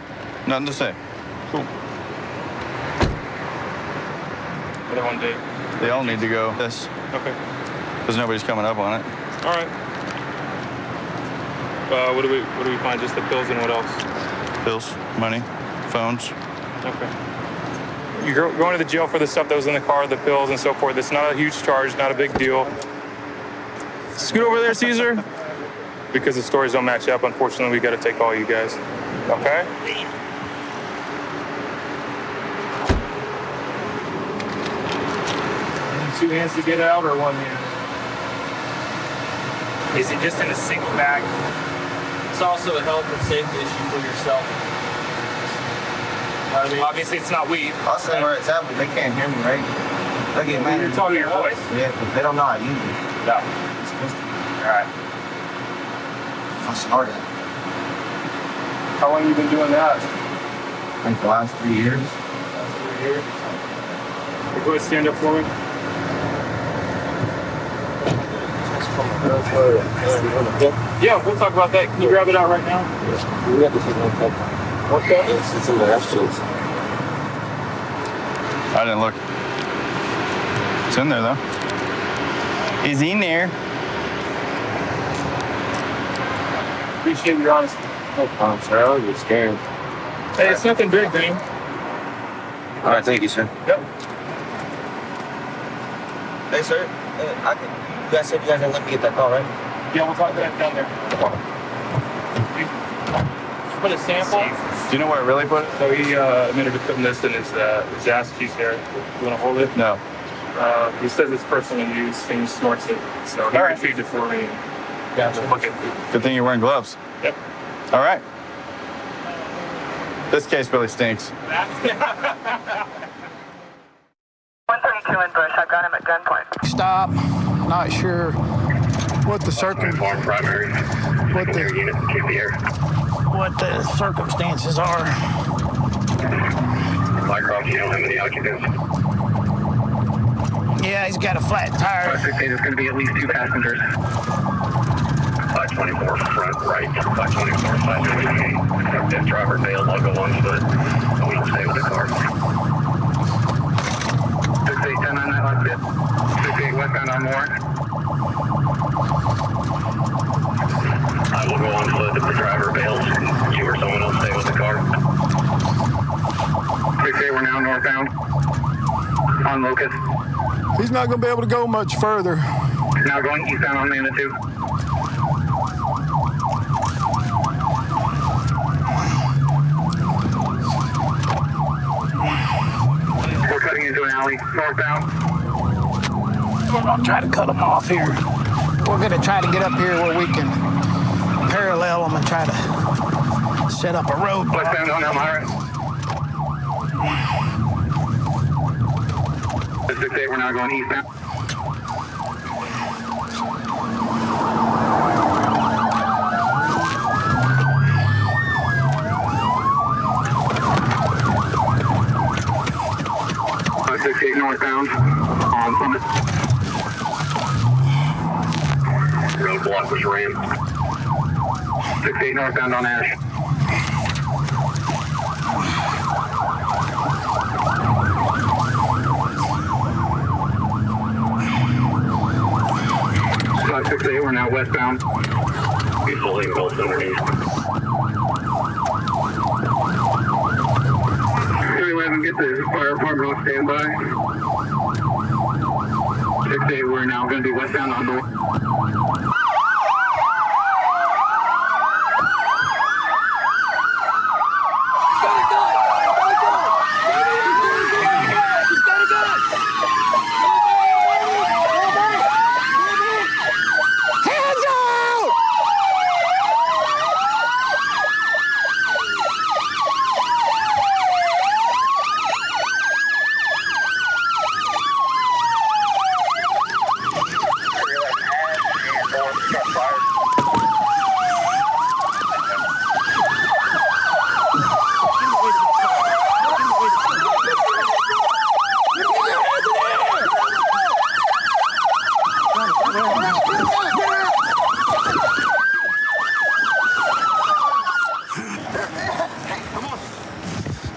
Nothing to say. Cool. Other one date. They all need to go. This. Okay. Because nobody's coming up on it. All right. What do we find? Just the pills and what else? Pills, money, phones. Okay. You're going to the jail for the stuff that was in the car, the pills and so forth. It's not a huge charge, not a big deal. Scoot over there, Caesar. Because the stories don't match up, unfortunately, we got to take all you guys. Okay? Two hands to get out or one hand? Is it just in a single bag? It's also a health and safety issue for yourself. what I mean? Obviously, it's not weed. I'll say where it's at, but they can't hear me, right? They get mad. You're talking your voice. Yeah, because they don't know how to use it. No. All right. I'm started. How long have you been doing that? I think the last 3 years. Last 3 years? Hey, go ahead, stand up for me. Yeah, we'll talk about that. Can you grab it out right now? We have to take one cup. What cup? It's in the ashtrays. I didn't look. It's in there, though. It's in there. Appreciate your honesty. No problem, sir. I was just scared. Hey, it's nothing big, man. All right, thank you, sir. Yep. Hey, sir. You guys said you guys didn't let me get that call, right? Yeah, we'll talk that down there. Put a sample. Do you know where I really put it? So he admitted to putting this in his ass cheeks there. You want to hold it? No. He says it's personal use and he snorts it. So he retrieved it for me. Gotcha. Look at Good thing you're wearing gloves. Yep. All right. This case really stinks. 132 in Bush. I've got him at gunpoint. Stop. Not sure what the what the circumstances are. Mycroft, you don't have any occupants? Yeah, he's got a flat tire. 568 is going to be at least 2 passengers. 524 front right, 524 side 28. Dead driver bail, logo 1 foot. I will stay with the car. 68 1099 left bit. 68 westbound on Warren. I will go on foot if the driver bails. You or someone else stay with the car. 68 we're now northbound on Locust. He's not going to be able to go much further. Now going eastbound on Manitou. We're cutting into an alley northbound. We're going to try to cut him off here. We're going to try to get up here where we can parallel them and try to set up a road. Westbound on Elmira. 68, we're now going eastbound. Northbound on Summit. Roadblock was rammed. 68 northbound on Ash. Spot 68, we're now westbound. Be fully engulfed underneath. 311, get the fire department on standby. 68, we're now going to be westbound on door.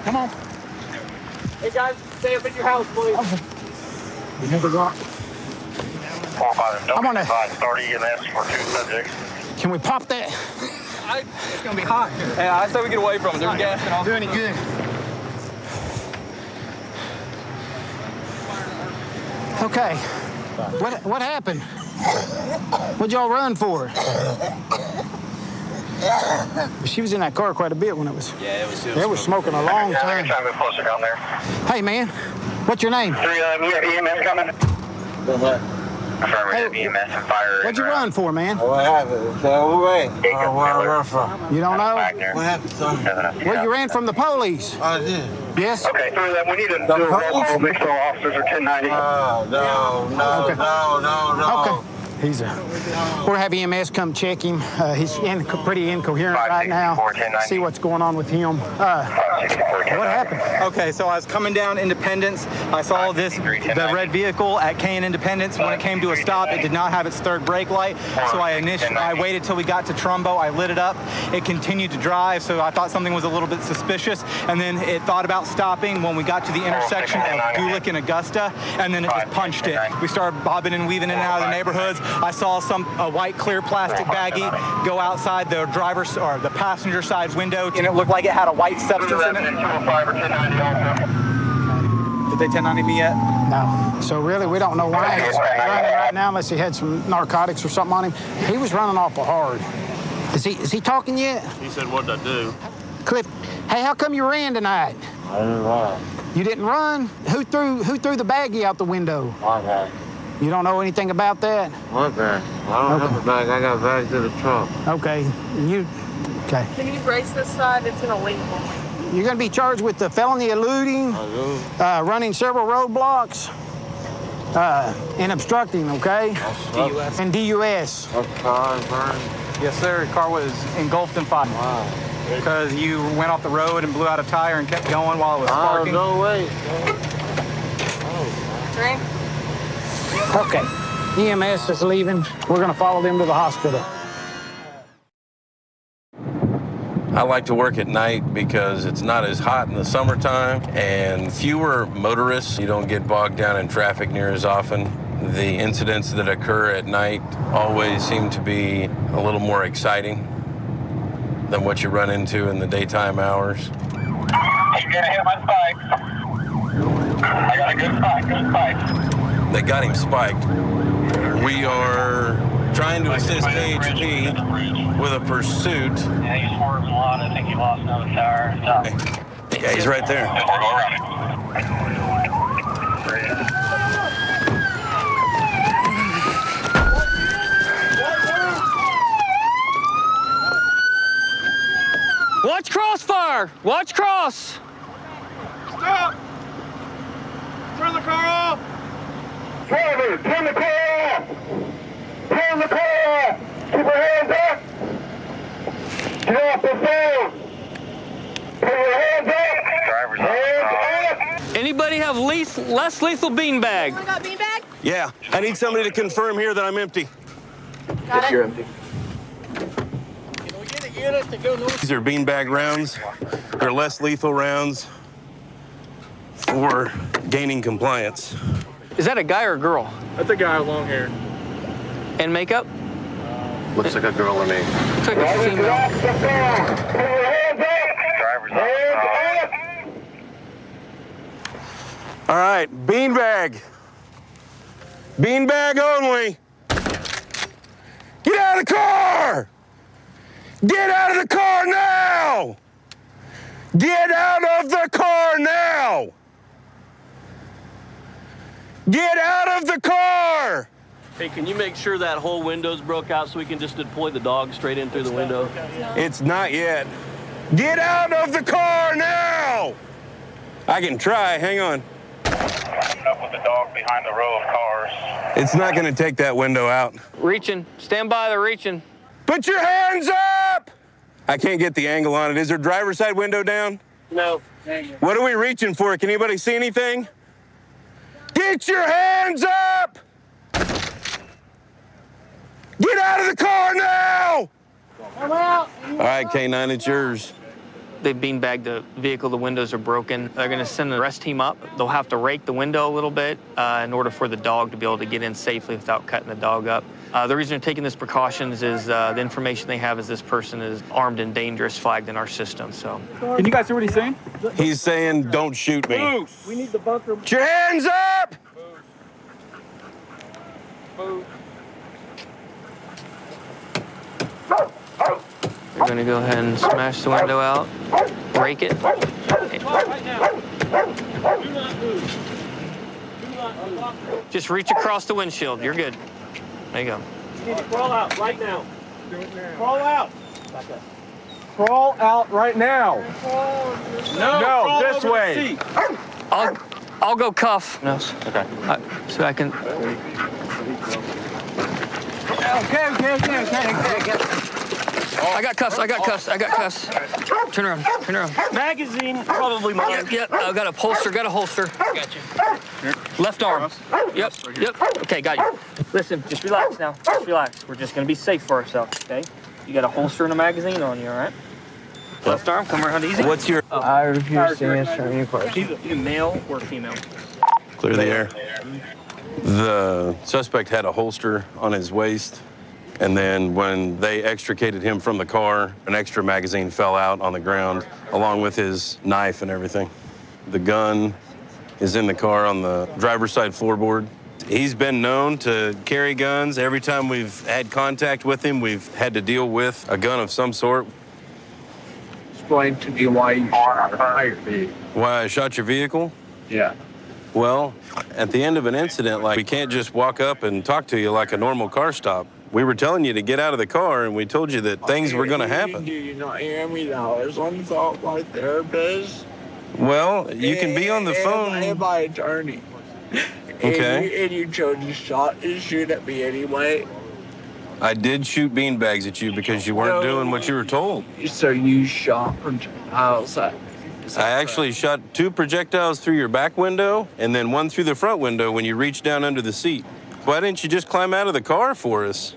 Come on. Hey guys, stay up at your house, please. You never got. I'm on a 30 EMS for 2 subjects. Can we pop that? It's gonna be hot here. Hey, I say we get away from it. There's gas. Not do any good. Okay. What happened? What'd y'all run for? She was in that car quite a bit when it was. Yeah, it was. They were smoking a long time. Trying to move closer down there. Hey man, what's your name? 3 EMS coming. Affirmative, EMS and fire. What'd you run for, man? What happened? So, where I run from? You don't know? What happened, son? Well, you ran from the police. I did. Yes? Okay, so then we need to do a roll call, make sure officers are 1090. No. Okay. We'll have EMS come check him. He's pretty incoherent right now. See what's going on with him. What happened? Okay, so I was coming down Independence. I saw the red vehicle at Kane Independence. When it came to a stop, it did not have its third brake light. So I waited till we got to Trumbo. I lit it up. It continued to drive, so I thought something was a little bit suspicious. And then it thought about stopping when we got to the intersection of Gulick and Augusta, and then it just punched it. We started bobbing and weaving in and out of the neighborhoods. I saw a white clear plastic baggie go outside the driver's or the passenger side window, and it looked like it had a white substance in it. Did they 1090 me yet? No. So really, we don't know why he's running right now, unless he had some narcotics or something on him. He was running awful hard. Is he talking yet? He said, "What'd I do?" Cliff, hey, how come you ran tonight? I didn't run. You didn't run? Who threw the baggie out the window? My bad. You don't know anything about that? My bad. I don't have a bag. I got bags in the trunk. Okay. Okay. Can you brace this side? It's illegal. You're going to be charged with the felony eluding, running several roadblocks, and obstructing, okay? DUS. And DUS. Yes, sir. The car was engulfed in fire. Wow. Because you went off the road and blew out a tire and kept going while it was sparking. Oh, no way. Drink? Okay. EMS is leaving. We're going to follow them to the hospital. I like to work at night because it's not as hot in the summertime and fewer motorists. You don't get bogged down in traffic near as often. The incidents that occur at night always seem to be a little more exciting than what you run into in the daytime hours. You're gonna hit my spike. I got a good spike, They got him spiked. We are trying to assist AHP with a pursuit. Yeah, he's swerving a lot. I think he lost another tire. Stop. Yeah, he's right there. Watch crossfire! Watch cross! Stop! Turn the car off! Driver, turn the car off! Turn the car off! Keep your hands up! Get off the phone! Put your hands up! Driver's hands up! Anybody have less lethal beanbag? You got beanbag? Yeah, I need somebody to confirm here that I'm empty. Got it. You're empty. These are beanbag rounds. They're less lethal rounds for gaining compliance. Is that a guy or a girl? That's a guy with long hair. And makeup? Looks like a girl to me. Looks like a female. All right, beanbag. Beanbag only. Get out of the car! Get out of the car now! Get out of the car now! Get out of the car! Hey, can you make sure that whole window's broke out so we can just deploy the dog straight in through the window? It's not yet. Get out of the car now! I can try, hang on. Coming up with the dog behind the row of cars. It's not gonna take that window out. Reaching. Stand by, they're reaching. Put your hands up! I can't get the angle on it. Is there driver's side window down? No. What are we reaching for? Can anybody see anything? Get your hands up! Get out of the car now! I'm out. All right, K9, it's yours. They beanbagged the vehicle, the windows are broken. They're gonna send the rest team up. They'll have to rake the window a little bit in order for the dog to be able to get in safely without cutting the dog up. The reason they're taking this precautions is the information they have is this person is armed and dangerous, flagged in our system, so. Can you guys hear what he's saying? He's saying, don't shoot me. Moose. We need the bunker. Put your hands up! Move. We're gonna go ahead and smash the window out, rake it. Just reach across the windshield. You're good. There you go. You need to crawl out right now. Crawl out. Crawl out right now. No, this way. I'll go cuff. No. Okay. So I can. Okay. I got cuffs. Turn around. Magazine, probably mine. Yep. I got a holster. Got you. Left arm. Yep. Okay, got you. Listen, just relax now. Just relax. We're just gonna be safe for ourselves, okay? You got a holster and a magazine on you, all right? Left arm, come around easy. What's your... I refuse to answer any questions. You male or female? Clear the air. The suspect had a holster on his waist, and then when they extricated him from the car, an extra magazine fell out on the ground, along with his knife and everything. The gun is in the car on the driver's side floorboard. He's been known to carry guns. Every time we've had contact with him, we've had to deal with a gun of some sort. Explain to me why you shot my vehicle. Why I shot your vehicle? Yeah. Well, at the end of an incident, like, we can't just walk up and talk to you like a normal car stop. We were telling you to get out of the car, and we told you that things were going to happen. Do you not hear me now? As long as I'm my therapist. Well, you can be on the phone. And my attorney. Okay. And you chose to shoot at me anyway. I did shoot beanbags at you because you weren't doing what you were told. So you shot projectiles at me. I actually shot 2 projectiles through your back window and then 1 through the front window when you reached down under the seat. Why didn't you just climb out of the car for us?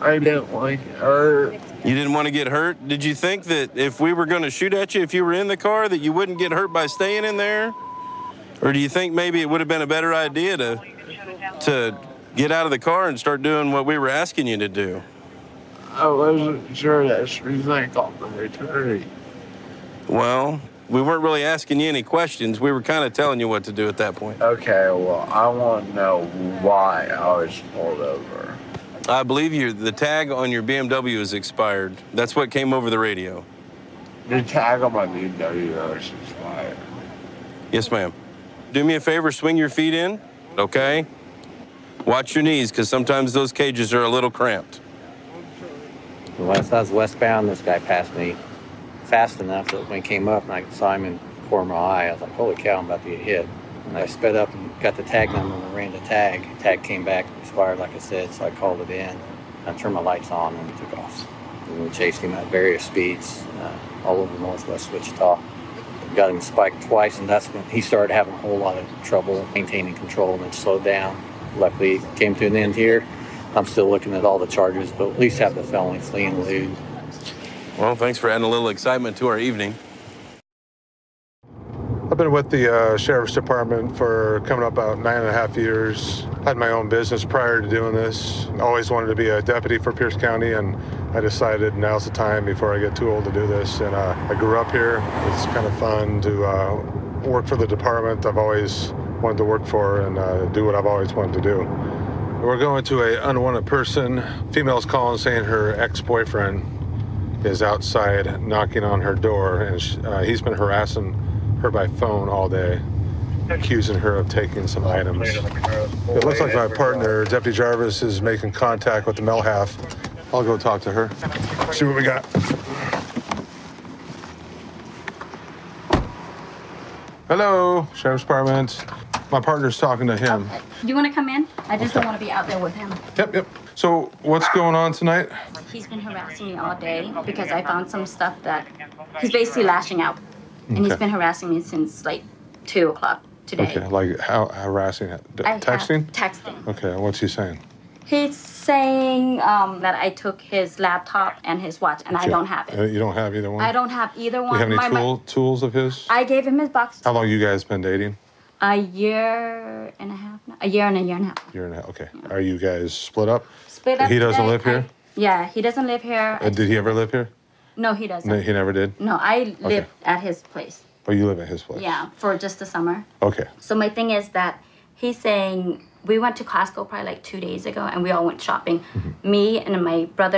I didn't want to get hurt. You didn't want to get hurt? Did you think that if we were going to shoot at you, if you were in the car, that you wouldn't get hurt by staying in there? Or do you think maybe it would have been a better idea to get out of the car and start doing what we were asking you to do? I wasn't sure that's what you think off the attorney. Well, we weren't really asking you any questions. We were kind of telling you what to do at that point. Okay, well, I want to know why I was pulled over. I believe the tag on your BMW is expired. That's what came over the radio. The tag on my BMW is expired. Yes, ma'am. Do me a favor, swing your feet in, okay? Watch your knees, because sometimes those cages are a little cramped. Once I was westbound, this guy passed me fast enough that when he came up and I saw him in the corner of my eye, I was like, holy cow, I'm about to get hit. And I sped up and got the tag number and ran the tag. Tag came back, expired like I said, so I called it in. I turned my lights on and took off. And we chased him at various speeds all over northwest Wichita. Got him spiked twice, and that's when he started having a whole lot of trouble maintaining control and then slowed down. Luckily, it came to an end here. I'm still looking at all the charges, but at least have the felony flee and elude. Well, thanks for adding a little excitement to our evening. I've been with the Sheriff's Department for coming up about 9.5 years. I had my own business prior to doing this. Always wanted to be a deputy for Pierce County, and I decided now's the time before I get too old to do this. And I grew up here. It's kind of fun to work for the department I've always wanted to work for and do what I've always wanted to do. We're going to an unwanted person. Female's calling saying her ex-boyfriend is outside knocking on her door, and he's been harassing her by phone all day, accusing her of taking some items. It looks like my partner, Deputy Jarvis, is making contact with the male half. I'll go talk to her, see what we got. Hello, Sheriff's Department. My partner's talking to him. Okay. Do you want to come in? I just don't want to be out there with him. Yep. So what's going on tonight? He's been harassing me all day because I found some stuff that he's basically lashing out. And he's been harassing me since like 2 o'clock today. Okay, like how harassing? Texting? Texting. Okay, what's he saying? He's saying that I took his laptop and his watch, and I don't have it. You don't have either one? I don't have either one. Do you have any tools of his? I gave him his box. How long you guys been dating? A year and a half now. A year and a half. Year and a half, okay. Yeah. Are you guys split up? Split up. He doesn't live here? Yeah, he doesn't live here. Did he ever live here? No, he doesn't. No, he never did? No, I lived at his place. Oh, you live at his place? Yeah, for just the summer. Okay. So my thing is that he's saying we went to Costco probably like 2 days ago and we all went shopping. Me and my brother